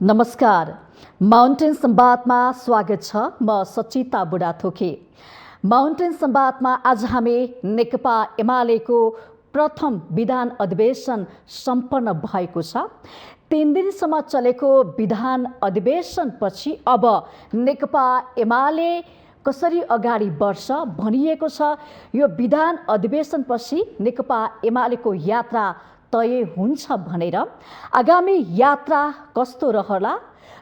नमस्कार, माउन्टेन संवादमा स्वागत छ। म सचिता बुढाथोकी। माउन्टेन संवादमा आज हामी नेकपा एमालेको प्रथम विधान अधिवेशन सम्पन्न भएको छ। 3 दिनसम्म चलेको विधान अधिवेशनपछि अब नेकपा एमाले कसरी अगाडि बढ्छ भनिएको छ। यो विधान अधिवेशनपछि नेकपा एमालेको यात्रा तय हुन्छ भनेर आगामी यात्रा कस्तो रहला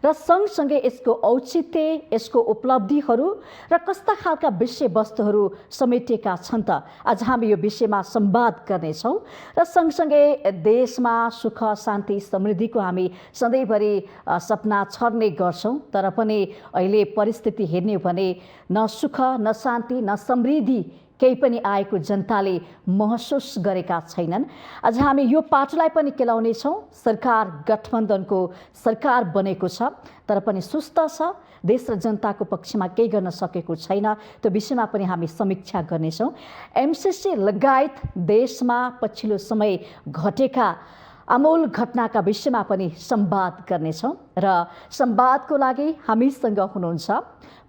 र सँगसँगै यसको औचित्य, यसको उपलब्धिहरू र कस्ता खालका विषयवस्तुहरू समेटिएका छन् त आज हामी यो विषयमा संवाद गर्नेछौँ र सँगसँगै देशमा सुख शान्ति समृद्धिको हामी सधैँभरि सपना छर्ने गर्छौँ। तर पनि अहिले परिस्थिति हेर्ने हो भने न सुख न शान्ति न समृद्धि केही पनि आएको जनताले महसुस गरेका छैनन्। आज हामी यो पाटोलाई पनि केलाउनेछौँ। सरकार गठबन्धनको सरकार बनेको छ तर पनि सुस्त छ, देश र जनताको पक्षमा केही गर्न सकेको छैन। त्यो विषयमा पनि हामी समीक्षा गर्नेछौँ। एमसीसी लगायत देशमा पछिल्लो समय घटेका आमूल घटनाका विषयमा पनि संवाद गर्नेछौँ र संवादको लागि हामीसँग हुनुहुन्छ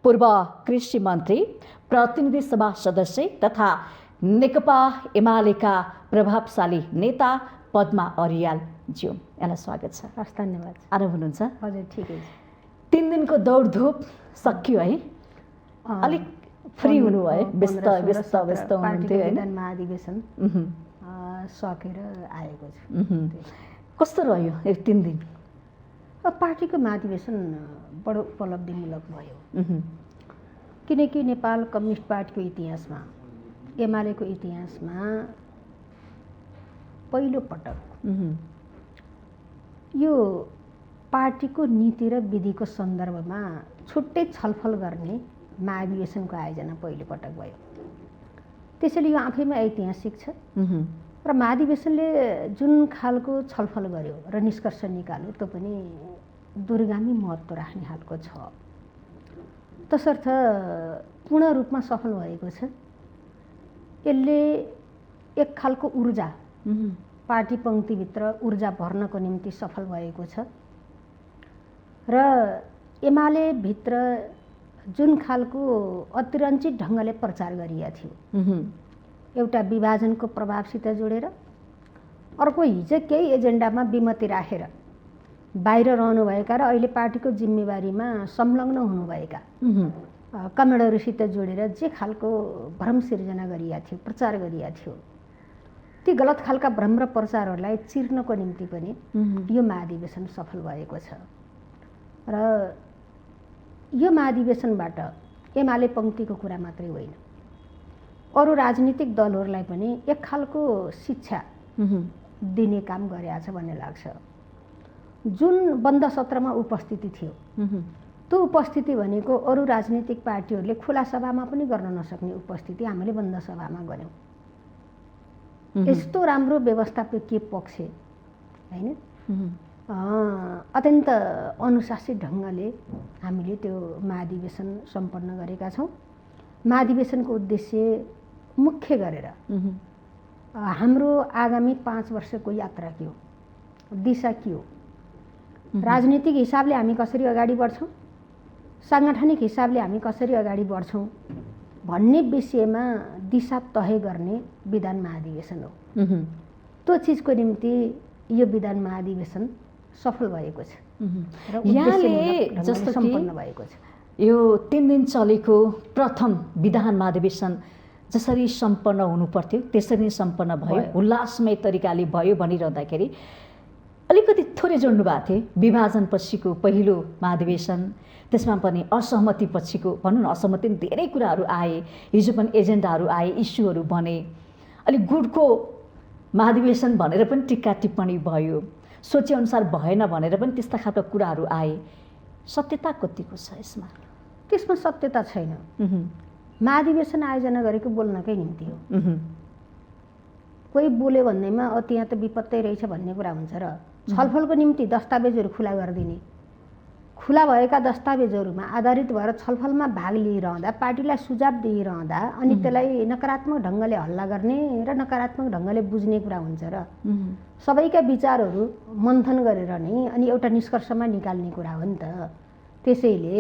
पूर्व कृषि मन्त्री, प्रतिनिधि सभा सदस्य तथा नेकपा एमालेका प्रभावशाली नेता पद्मा अर्याल ज्यू। यहाँलाई स्वागत छ। हस्, धन्यवाद। आराम हुनुहुन्छ? हजुर, ठिकै छ। 3 दिनको दौडधुप सकियो है? अलिक फ्री हुनु भयो? व्यस्त हुनुहुन्थ्यो होइन? विधान महाधिवेशन सकेर आएको छु। कस्तो रह्यो यो 3 दिन? पार्टीको महाधिवेशन बडो उपलब्धिमूलक भयो, किनकि नेपाल कम्युनिस्ट पार्टीको इतिहासमा, एमालेको इतिहासमा पहिलो पटक यो पार्टीको नीति र विधिको सन्दर्भमा छुट्टै छलफल गर्ने महाधिवेशनको आयोजना पहिलो पटक भयो। त्यसैले यो आफैमा ऐतिहासिक छ र महाधिवेशनले जुन खालको छलफल गर्यो र निष्कर्ष निकाल्यो त्यो पनि दूरगामी महत्त्व राख्ने खालको छ। तसर्थ पूर्ण रूपमा सफल भएको छ। यसले एक खालको ऊर्जा, पार्टी पङ्क्तिभित्र ऊर्जा भर्नको निम्ति सफल भएको छ र एमाले भित्र जुन खालको अतिरञ्चित ढङ्गले प्रचार गरिएको थियो, एउटा विभाजनको प्रभावसित जोडेर, अर्को हिजो केही एजेन्डामा विमति राखेर बाहिर रहनुभएका र अहिले पार्टीको जिम्मेवारीमा संलग्न हुनुभएका कमेडहरूसित जोडेर जे खालको भ्रम सिर्जना गरिएको थियो, प्रचार गरिएको थियो, ती गलत खालका भ्रम र प्रचारहरूलाई चिर्नको निम्ति पनि यो महाधिवेशन सफल भएको छ। र यो महाधिवेशनबाट एमाले पङ्क्तिको कुरा मात्रै होइन, अरू राजनीतिक दलहरूलाई पनि एक खालको शिक्षा दिने काम गरेको छ भन्ने लाग्छ। जुन बन्द सत्रमा उपस्थिति थियो त्यो उपस्थिति भनेको अरू राजनीतिक पार्टीहरूले खुला सभामा पनि गर्न नसक्ने उपस्थिति हामीले बन्द सभामा गऱ्यौँ। यस्तो राम्रो व्यवस्थापकीय पक्ष होइन, अत्यन्त अनुशासित ढङ्गले हामीले त्यो महाधिवेशन सम्पन्न गरेका छौँ। महाधिवेशनको उद्देश्य मुख्य गरेर हाम्रो आगामी 5 वर्षको यात्रा के हो, दिशा के हो, राजनीतिक हिसाबले हामी कसरी अगाडि बढ्छौँ, साङ्गठनिक हिसाबले हामी कसरी अगाडि बढ्छौँ भन्ने विषयमा दिशा तय गर्ने विधान महाधिवेशन हो। त्यो चिजको निम्ति यो विधान महाधिवेशन सफल भएको छ र यहाँले जस्तो सम्पन्न भएको छ। यो 3 दिन चलेको प्रथम विधान महाधिवेशन जसरी सम्पन्न हुनुपर्थ्यो त्यसरी नै सम्पन्न भयो, उल्लासमय तरिकाले भयो भनिरहँदाखेरि अलिकति थोरै जोड्नु भएको थियो। विभाजन पछिको पहिलो महाधिवेशन, त्यसमा पनि असहमति पछिको, भनौँ न असहमति धेरै कुराहरू आए, हिजो पनि एजेन्डाहरू आए, इस्युहरू बने, अलिक गुडको महाधिवेशन भनेर पनि टिक्का टिप्पणी भयो, सोचेअनुसार भएन भनेर पनि त्यस्ता खालका कुराहरू आए। सत्यता कतिको छ यसमा? त्यसमा सत्यता छैन। महाधिवेशन आयोजना गरेको बोल्नकै निम्ति हो। कोही बोल्यो भन्दैमा त्यहाँ त विपत्तै रहेछ भन्ने कुरा हुन्छ र छलफलको निम्ति दस्तावेजहरू खुला गरिदिने, खुला भएका दस्तावेजहरूमा आधारित भएर छलफलमा भाग लिइरहँदा पार्टीलाई सुझाव दिइरहँदा अनि त्यसलाई नकारात्मक ढङ्गले हल्ला गर्ने र नकारात्मक ढङ्गले बुझ्ने कुरा हुन्छ र सबैका विचारहरू मन्थन गरेर नै अनि एउटा निष्कर्षमा निकाल्ने कुरा हो नि त। त्यसैले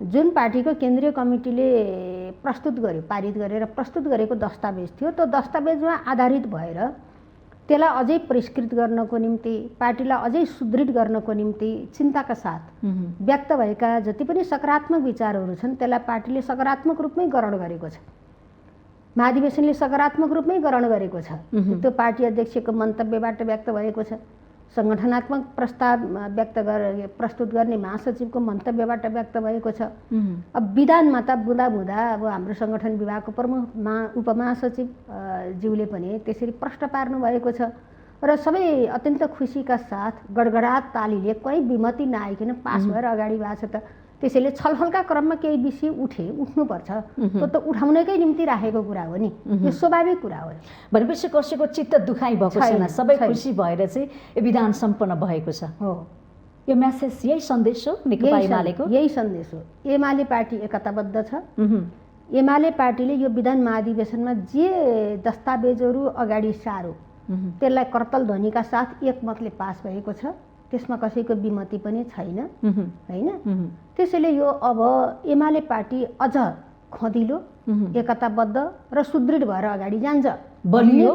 जुन पार्टीको केन्द्रीय कमिटीले प्रस्तुत गर्यो, पारित गरेर प्रस्तुत गरेको दस्तावेज थियो, त्यो दस्तावेजमा आधारित भएर त्यसलाई अझै परिष्कृत गर्नको निम्ति, पार्टीलाई अझै सुदृढ गर्नको निम्ति चिन्ताका साथ व्यक्त भएका जति पनि सकारात्मक विचारहरू छन् त्यसलाई पार्टीले सकारात्मक रूपमै ग्रहण गरेको छ, महाधिवेशनले सकारात्मक रूपमै ग्रहण गरेको छ। त्यो पार्टी अध्यक्षको मन्तव्यबाट व्यक्त भएको छ, सङ्गठनात्मक प्रस्ताव प्रस्तुत गर्ने महासचिवको मन्तव्यबाट व्यक्त भएको छ। अब विधानमा त बुँदा बुँदा अब हाम्रो सङ्गठन विभागको प्रमुख उपमहासचिव ज्यूले पनि त्यसरी प्रश्न पार्नु भएको छ र सबै अत्यन्त खुसीका साथ गडगडाट तालीले कहीँ विमति नआइकन पास भएर अगाडि भएको छ। त त्यसैले छलफलका क्रममा केही विषय उठ्नुपर्छ, त्यो त उठाउनकै निम्ति राखेको कुरा हो नि, यो स्वाभाविक कुरा हो। भनेपछि कसैको चित्त दुखाइ भएको छैन, सबै खुसी भएर चाहिँ यो विधान सम्पन्न भएको छ। हो, यो मेसेज, यही सन्देश हो नेकपा एमालेको? यही सन्देश हो। एमाले पार्टी एकताबद्ध छ। एमाले पार्टीले यो विधान महाधिवेशनमा जे दस्तावेजहरू अगाडि सारो त्यसलाई करतल ध्वनिका साथ एकमतले पास भएको छ, त्यसमा कसैको विमति पनि छैन, हैन? त्यसैले यो अब एमाले पार्टी अझ खदिलो, एकताबद्ध र सुदृढ भएर अगाडि जान्छ, बलियो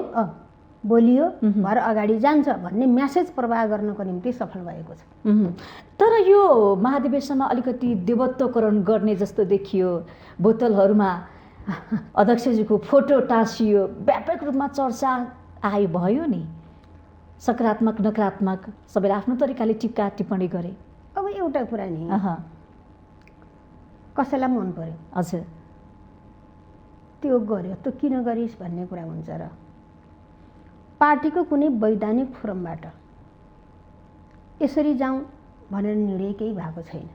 भएर अगाडि जान्छ भन्ने म्यासेज प्रवाह गर्नको निम्ति सफल भएको छ। तर यो महाधिवेशनमा अलिकति देवत्वकरण गर्ने जस्तो देखियो, बोतलहरूमा अध्यक्षजीको फोटो टाँसियो, व्यापक रूपमा चर्चा आयो भयो नि, सकारात्मक नकारात्मक सबैले आफ्नो तरिकाले टिप्का टिप्पणी गरे। अब एउटा कुरा नि, कसैलाई मन पर्यो, हजुर, त्यो गर्यो, त्यो किन गरिस् भन्ने कुरा हुन्छ र पार्टीको कुनै वैधानिक फोरमबाट यसरी जाउँ भनेर निर्णय केही भएको छैन।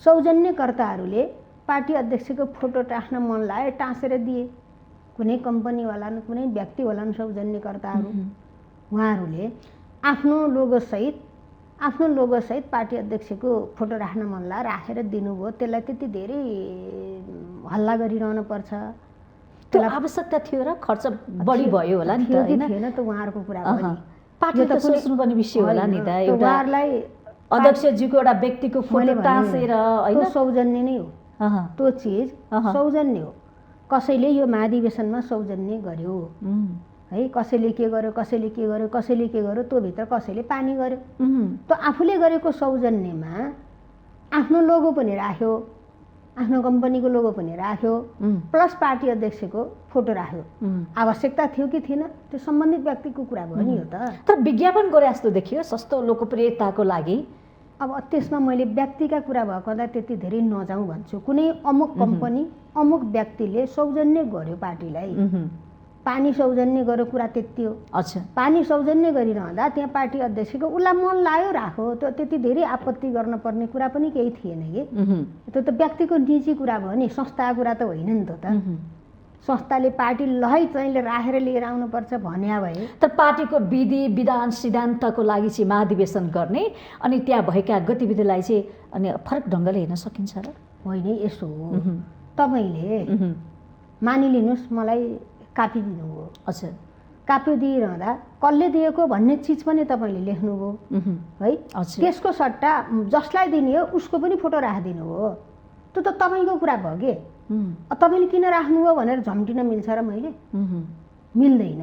सौजन्यकर्ताहरूले पार्टी अध्यक्षको फोटो टाँस्न मन लाग्यो, टाँसेर दिए। कुनै कम्पनी होला न, कुनै व्यक्ति होला न, सौजन्यकर्ताहरू उहाँहरूले आफ्नो लोगोसहित पार्टी अध्यक्षको फोटो राख्न मन लाग्यो, राखेर दिनुभयो। त्यसलाई त्यति धेरै हल्ला गरिरहनु पर्छ, त्यो आवश्यकता थियो र खर्च बढी भयो होला नि त, हैन? थिएन त उहाँहरूको कुरा हो नि, पार्टीले त सोच्नुपर्ने विषय होला नि त। एउटा अध्यक्षजीको एउटा व्यक्तिको फोटो टाँसेर, हैन? सौजन्य नै हो, त्यो चिज सौजन्य हो। कसैले यो महाधिवेशनमा सौजन्य गर्यो है, कसैले के गर्यो, कसैले के गर्यो, कसैले के गर्यो, त्यो भित्र कसैले पानी गर्यो। त्यो आफूले गरेको सौजन्यमा आफ्नो लोगो पनि राख्यो, आफ्नो कम्पनीको लोगो पनि राख्यो, प्लस पार्टी अध्यक्षको फोटो राख्यो। आवश्यकता थियो कि थिएन, त्यो सम्बन्धित व्यक्तिको कुरा भयो नि। हो त, तर विज्ञापन गरे जस्तो देखियो, सस्तो लोकप्रियताको लागि। अब त्यसमा मैले व्यक्तिका कुरा भएको हुँदा त्यति धेरै नजाउँ भन्छु। कुनै अमुक कम्पनी, अमुक व्यक्तिले सौजन्य गर्यो पार्टीलाई, पानी सौजन्य गर्यो, कुरा त्यति हो। अच्छा, पानी सौजन्य गरिरहँदा त्यहाँ पार्टी अध्यक्षको उसलाई मन लाग्यो राख्यो, त्यो त्यति धेरै आपत्ति गर्न पर्ने कुरा पनि केही थिएन कि। त्यो त व्यक्तिको निजी कुरा भयो नि, संस्थाको कुरा त होइन नि त। संस्थाले पार्टी लहै चाहिँले राखेर लिएर आउनुपर्छ भन्या भए। तर पार्टीको विधि विधान सिद्धान्तको लागि चाहिँ महाधिवेशन गर्ने अनि त्यहाँ भएका गतिविधिलाई चाहिँ अनि फरक ढङ्गले हेर्न सकिन्छ र? होइन, यसो हो, तपाईँले मानिलिनुहोस् मलाई कापी दिनुभयो। अच्छा, कापी दिइरहँदा कसले दिएको भन्ने चिज पनि तपाईँले लेख्नुभयो है, त्यसको सट्टा जसलाई दिने हो उसको पनि फोटो राखिदिनु हो। त्यो त तपाईँको कुरा भयो कि। तपाईँले किन राख्नुभयो भनेर झम्टिन मिल्छ र मैले? मिल्दैन।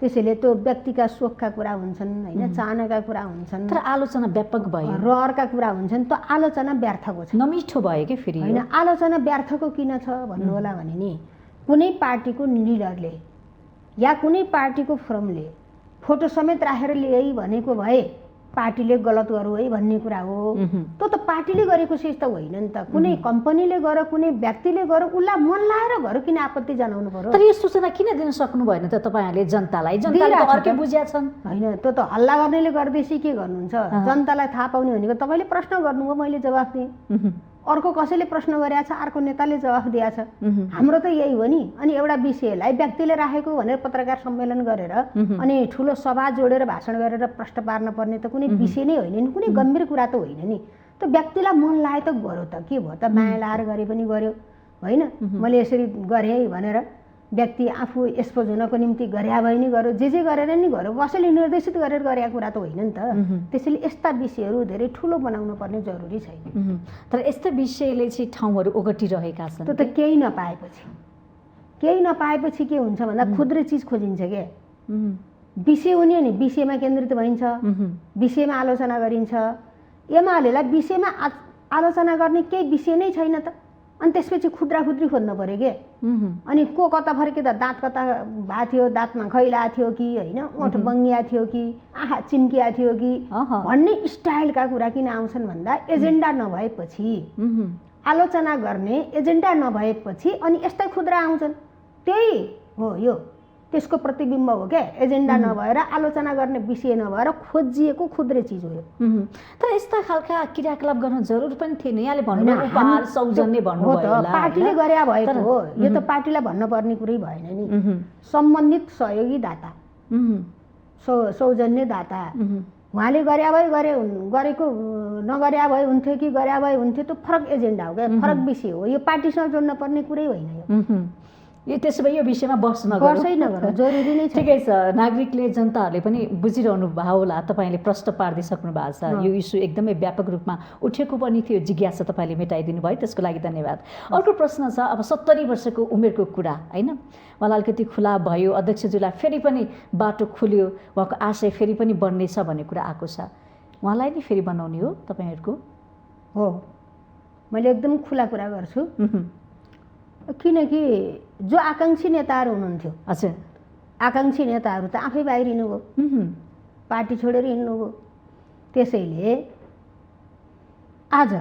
त्यसैले त्यो व्यक्तिका सोखका कुरा हुन्छन्, होइन, चाहनाका कुरा हुन्छन्। तर आलोचना व्यापक भयो, रहरका कुरा हुन्छन्, त्यो आलोचना व्यर्थको छ, नमिठो भयो कि फेरि। होइन, आलोचना व्यर्थको किन छ भन्नु होला भने नि, कुनै पार्टीको लिडरले या कुनै पार्टीको फोरमले फोटो समेत राखेर ल्याइ भनेको भए पार्टीले गलत गर्यो है भन्ने कुरा हो। त्यो त पार्टीले गरेको चिज त होइन नि त। कुनै कम्पनीले गर, कुनै व्यक्तिले गर, उसलाई मन लाएर घर किन आपत्ति जनाउनु पर्यो? तर यो सूचना किन दिन सक्नु भएन त तपाईँहरूले जनतालाई? जनताले त अर्कै बुझ्या छन्। होइन, त्यो त हल्ला गर्नेले गर्दैछ के गर्नुहुन्छ? जनतालाई थाहा पाउने भनेको तपाईँले प्रश्न गर्नुभयो, मैले जवाफ दिएँ। अर्को कसैले प्रश्न गरेको छ, अर्को नेताले जवाफ दिएको छ। हाम्रो त यही हो नि। अनि एउटा विषयलाई व्यक्तिले राखेको भनेर पत्रकार सम्मेलन गरेर अनि ठुलो सभा जोडेर भाषण गरेर प्रश्न पार्न पर्ने त कुनै विषय नै होइन नि, कुनै गम्भीर कुरा त होइन नि। त व्यक्तिलाई मन लाए त गर्यो त, के भयो त, माया लाएर गरे पनि गर्यो होइन। मैले यसरी गरेँ भनेर व्यक्ति आफू एक्सपोज हुनको निम्ति गरे भए नि गर्यो, जे गरेर नि गर्यो, कसैले निर्देशित गरेर गरेको कुरा त होइन नि त। त्यसैले यस्ता विषयहरू धेरै ठुलो बनाउनु पर्ने जरुरी छैन। तर यस्ता विषयले चाहिँ ठाउँहरू ओगटिरहेका छन्। त्यो त केही नपाएपछि के हुन्छ भन्दा खुद्रे चिज खोजिन्छ क्या। विषय हुने नि विषयमा केन्द्रित भइन्छ, विषयमा आलोचना गरिन्छ। एमालेलाई विषयमा आलोचना गर्ने केही विषय नै छैन त। अनि त्यसपछि खुद्रा खोज्नु पर्यो के। अनि को कता फर्के त, दाँत कता भएको थियो, दाँतमा खैला थियो कि होइन, ओठ बङ्गिया थियो कि, आँखा चिम्किया थियो कि भन्ने स्टाइलका कुरा किन आउँछन् भन्दा एजेन्डा नभएपछि, आलोचना गर्ने एजेन्डा नभएपछि अनि यस्तै खुद्रा आउँछन्। त्यही हो यो, त्यसको प्रतिबिम्ब हो क्या। एजेन्डा नभएर, आलोचना गर्ने विषय नभएर खोजिएको खुद्रे चिज हो यो। तर यस्ता खालका क्रियाकलाप गर्न जरुर पनि थिएन। यहाँले भन्नु उपहार सौजन्य भन्नुभयो होला, पार्टीले गरे भएको हो यो, त पार्टीलाई भन्नुपर्ने कुरै भएन नि। सम्बन्धित सहयोगी दाता, सौजन्य दाता, उहाँले गरे भए गरेको नगरे भए हुन्थ्यो कि गरे भए हुन्थ्यो, त्यो फरक एजेन्डा हो क्या, फरक विषय हो यो। पार्टीसँग जोड्न पर्ने कुरै होइन यो। त्यसो भए यो विषयमा बस्नै नगरौँ, जरुरी नै छ। ठिकै छ। नागरिकले, जनताहरूले पनि बुझिरहनु भयो होला, तपाईँले प्रश्न पारिदिइसक्नु भएको छ। यो इस्यु एकदमै व्यापक रूपमा उठेको पनि थियो, जिज्ञासा तपाईँले मेटाइदिनु भयो, त्यसको लागि धन्यवाद। अर्को प्रश्न छ, अब 70 वर्षको उमेरको कुरा होइन, उहाँलाई अलिकति खुला भयो, अध्यक्षज्यूलाई फेरि पनि बाटो खुल्यो, उहाँको आशय फेरि पनि बन्नेछ भन्ने कुरा आएको छ। उहाँलाई नै फेरि बनाउने हो तपाईँहरूको? हो, मैले एकदम खुला कुरा गर्छु। किनकि जो आकाङ्क्षी नेताहरू हुनुहुन्थ्यो, हजुर, आकाङ्क्षी नेताहरू त आफै बाहिर हिँड्नुभयो, पार्टी छोडेर हिँड्नुभयो। त्यसैले आज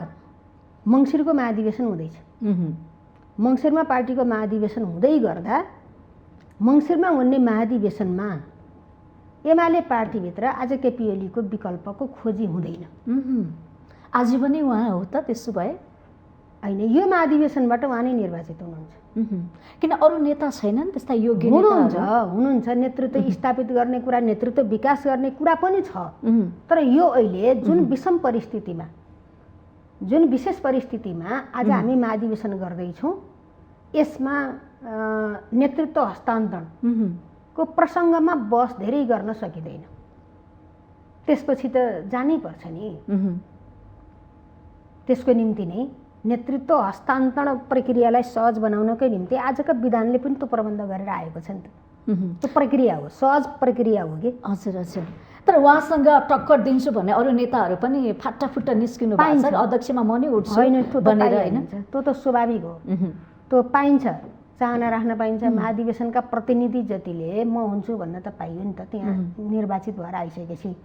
मङ्सिरको महाधिवेशन हुँदैछ। मङ्सिरमा पार्टीको महाधिवेशन हुँदै गर्दा मङ्सिरमा हुने महाधिवेशनमा एमाले पार्टीभित्र आज केपी ओलीको विकल्पको खोजी हुँदैन। आज पनि उहाँ हो त? त्यसो भए होइन, यो महाधिवेशनबाट उहाँ नै निर्वाचित हुनुहुन्छ। किन अरू नेता छैनन् त्यस्ता योग्य? हुनुहुन्छ, नेतृत्व स्थापित गर्ने कुरा, नेतृत्व विकास गर्ने कुरा पनि छ। तर यो अहिले जुन विषम परिस्थितिमा, जुन विशेष परिस्थितिमा आज हामी महाधिवेशन गर्दैछौँ, यसमा नेतृत्व हस्तान्तरणको प्रसङ्गमा बहस धेरै गर्न सकिँदैन। त्यसपछि त जानै पर्छ नि। त्यसको निम्ति नै नेतृत्व हस्तान्तरण प्रक्रियालाई सहज बनाउनकै निम्ति आजका विधानले पनि त्यो प्रबन्ध गरेर आएको छ नि त। त्यो प्रक्रिया हो, सहज प्रक्रिया हो कि। हजुर हजुर। तर उहाँसँग टक्कर दिन्छु भन्ने अरू नेताहरू पनि फाटाफुट्टा निस्किनु भएको छ, अध्यक्षमा म नै उठ्छु भनेर होइन? त्यो त स्वाभाविक हो, त्यो पाइन्छ, चाहना राख्न पाइन्छ। महाधिवेशनका प्रतिनिधि जतिले म हुन्छु भन्न त पाइयो नि त, त्यहाँ निर्वाचित भएर आइसकेपछि।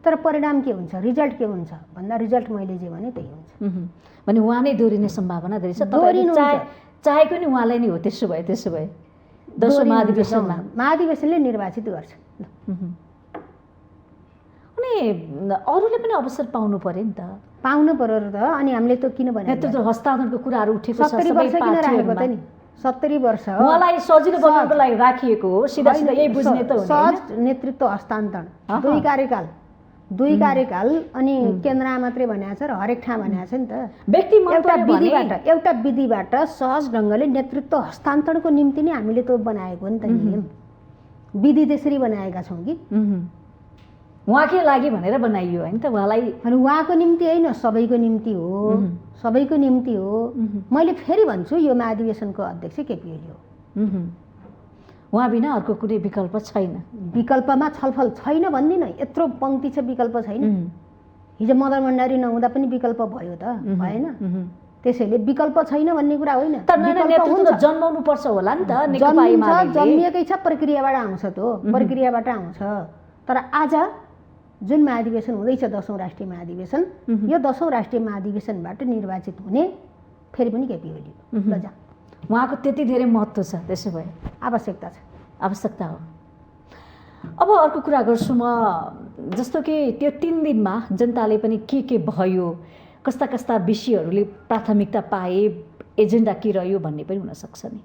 तर परिणाम के हुन्छ, रिजल्ट के हुन्छ भन्दा रिजल्ट मैले जे भने त्यही हुन्छ। भने उहाँ नै दोहोरिने सम्भावना धेरै छ। चाहेको नि उहाँलाई नै हो। त्यसो भए दोस्रो महाधिवेशनले निर्वाचित गर्छ। अनि अरूले पनि अवसर पाउनु पर्यो नि त। पाउनु पर्यो र त। अनि हामीले त किन भने नेतृत्व हस्तान्तरणको कुराहरू उठेको छ। 70 वर्ष किन राखेको त नि? 70 वर्ष उहाँलाई सजिलो बनाउनको लागि राखिएको हो। सिधा यही बुझ्ने त हो। सहज नेतृत्व हस्तान्तरण, दुई कार्यकाल अनि केन्द्रमा मात्रै भनेको छ र हरेक ठाउँ भनेको छ नि त। एउटा विधिबाट सहज ढङ्गले नेतृत्व हस्तान्तरणको निम्ति नै हामीले त्यो बनाएको नि त नियम। विधि त्यसरी बनाएका छौँ कि उहाँकै लागि भनेर बनाइयो होइन त। उहाँलाई अनि उहाँको निम्ति होइन, सबैको निम्ति हो, सबैको निम्ति हो। मैले फेरि भन्छु, यो महाधिवेशनको अध्यक्ष केपी ओली हो। उहाँ बिना अर्को कुनै विकल्प छैन। विकल्पमा छलफल छैन भन्दिनँ, यत्रो पङ्क्ति छ, विकल्प छैन। हिजो मदन भण्डारी नहुँदा पनि विकल्प भयो त, भएन? त्यसैले विकल्प छैन भन्ने कुरा होइन। जन्माउनु पर्छ होला नि त। जन्मिएकै छ, प्रक्रियाबाट आउँछ, त्यो प्रक्रियाबाट आउँछ। तर आज जुन महाधिवेशन हुँदैछ 10औं राष्ट्रिय महाधिवेशन, यो 10औं राष्ट्रिय महाधिवेशनबाट निर्वाचित हुने फेरि पनि केपी ओली ल जा। उहाँको त्यति धेरै महत्त्व छ। त्यसो भए आवश्यकता छ, आवश्यकता हो। अब अर्को कुरा गर्छु म, जस्तो कि त्यो 3 दिनमा जनताले पनि के भयो कस्ता कस्ता विषयहरूले प्राथमिकता पाए, एजेन्डा के रह्यो भन्ने पनि हुनसक्छ नि।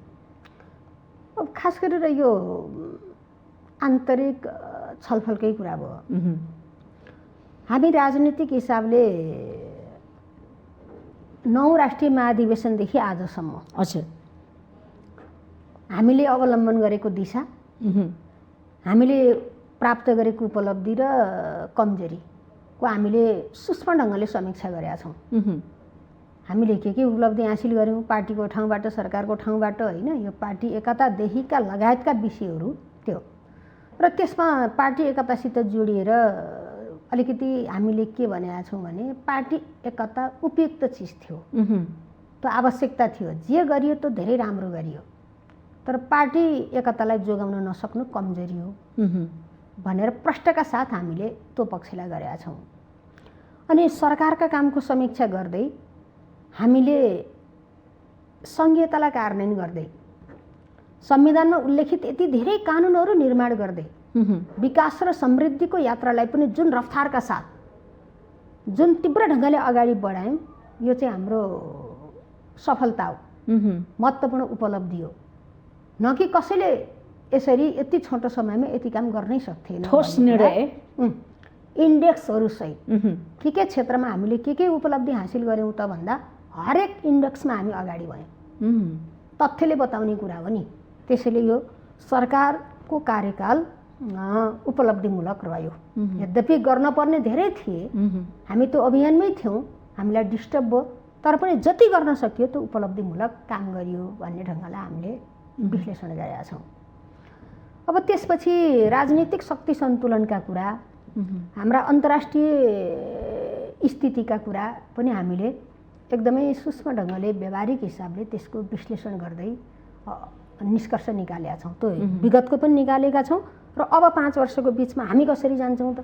अब खास गरेर यो आन्तरिक छलफलकै कुरा भयो। हामी राजनीतिक हिसाबले 9 राष्ट्रिय महाधिवेशनदेखि आजसम्म हजुर हामीले अवलम्बन गरेको दिशा, हामीले प्राप्त गरेको उपलब्धि र कमजोरीको हामीले सूक्ष्म ढङ्गले समीक्षा गरेका छौँ। हामीले के उपलब्धि हासिल गऱ्यौँ पार्टीको ठाउँबाट, सरकारको ठाउँबाट, होइन, यो पार्टी एकतादेखिका लगायतका विषयहरू त्यो। र त्यसमा पार्टी एकतासित जोडिएर अलिकति हामीले के भनेका छौँ भने पार्टी एकता उपयुक्त चिज थियो, त्यो आवश्यकता थियो, जे गरियो त्यो धेरै राम्रो गरियो, तर पार्टी एकतालाई जोगाउन नसक्नु कमजोरी हो भनेर प्रष्टका साथ हामीले त्यो पक्षलाई गरेका छौँ। अनि सरकारका कामको समीक्षा गर्दै हामीले सङ्घीयतालाई कार्यान्वयन गर्दै, संविधानमा उल्लेखित यति धेरै कानुनहरू निर्माण गर्दै विकास र समृद्धिको यात्रालाई पनि जुन रफ्तारका साथ, जुन तीव्र ढङ्गले अगाडि बढायौँ, यो चाहिँ हाम्रो सफलता हो, महत्त्वपूर्ण उपलब्धि हो। न कि कसैले यसरी यति छोटो समयमा यति काम गर्नै सक्थेन। ठोस निर्णय इन्डेक्सहरू सहित के क्षेत्रमा हामीले के उपलब्धि हासिल गऱ्यौँ त भन्दा हरेक इन्डेक्समा हामी अगाडि भयौँ। तथ्यले बताउने कुरा हो नि। त्यसैले यो सरकारको कार्यकाल उपलब्धिमूलक रह्यो। यद्यपि गर्न पर्ने धेरै थिए, हामी त्यो अभियानमै थियौँ, हामीलाई डिस्टर्ब भयो, तर पनि जति गर्न सकियो त्यो उपलब्धिमूलक काम गरियो भन्ने ढङ्गलाई हामीले विश्लेषण गरेका छौँ। अब त्यसपछि राजनीतिक शक्ति सन्तुलनका कुरा, हाम्रा अन्तर्राष्ट्रिय स्थितिका कुरा पनि हामीले एकदमै सूक्ष्म ढङ्गले व्यावहारिक हिसाबले त्यसको विश्लेषण गर्दै निष्कर्ष निकालेका छौँ। त्यो विगतको पनि निकालेका छौँ र अब 5 वर्षको बिचमा हामी कसरी जान्छौँ त,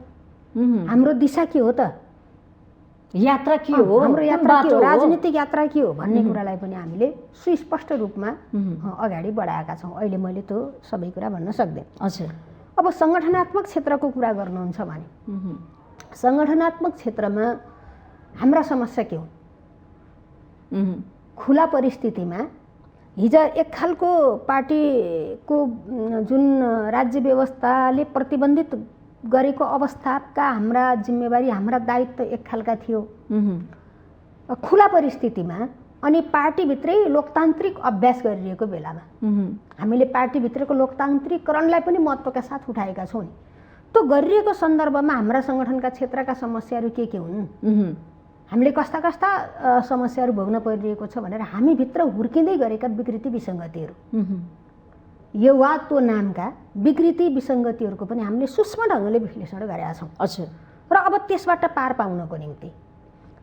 हाम्रो दिशा के हो त, यात्रा के हो, हाम्रो यात्रा के हो, राजनीतिक यात्रा के हो भन्ने कुरालाई पनि हामीले सुस्पष्ट रूपमा अगाडि बढाएका छौँ। अहिले मैले त्यो सबै कुरा भन्न सक्दिनँ। हजुर, अब सङ्गठनात्मक क्षेत्रको कुरा गर्नुहुन्छ भने सङ्गठनात्मक क्षेत्रमा हाम्रा समस्या के हो? खुला परिस्थितिमा हिजो एक खालको पार्टीको जुन राज्य व्यवस्थाले प्रतिबन्धित गरेको अवस्थाका हाम्रा जिम्मेवारी, हाम्रा दायित्व एक खालका थियो। खुला परिस्थितिमा अनि पार्टीभित्रै लोकतान्त्रिक अभ्यास गरिरहेको बेलामा हामीले पार्टीभित्रको लोकतान्त्रिकरणलाई पनि महत्त्वका साथ उठाएका छौँ नि। त्यो गरिरहेको सन्दर्भमा हाम्रा सङ्गठनका क्षेत्रका समस्याहरू के हुन्, हामीले कस्ता कस्ता समस्याहरू भोग्न परिरहेको छ भनेर हामीभित्र हुर्किँदै गरेका विकृति विसङ्गतिहरू, यो वा त्यो नामका विकृति विसङ्गतिहरूको पनि हामीले सूक्ष्म ढङ्गले विश्लेषण गरेका छौँ। हजुर, र अब त्यसबाट पार पाउनको निम्ति,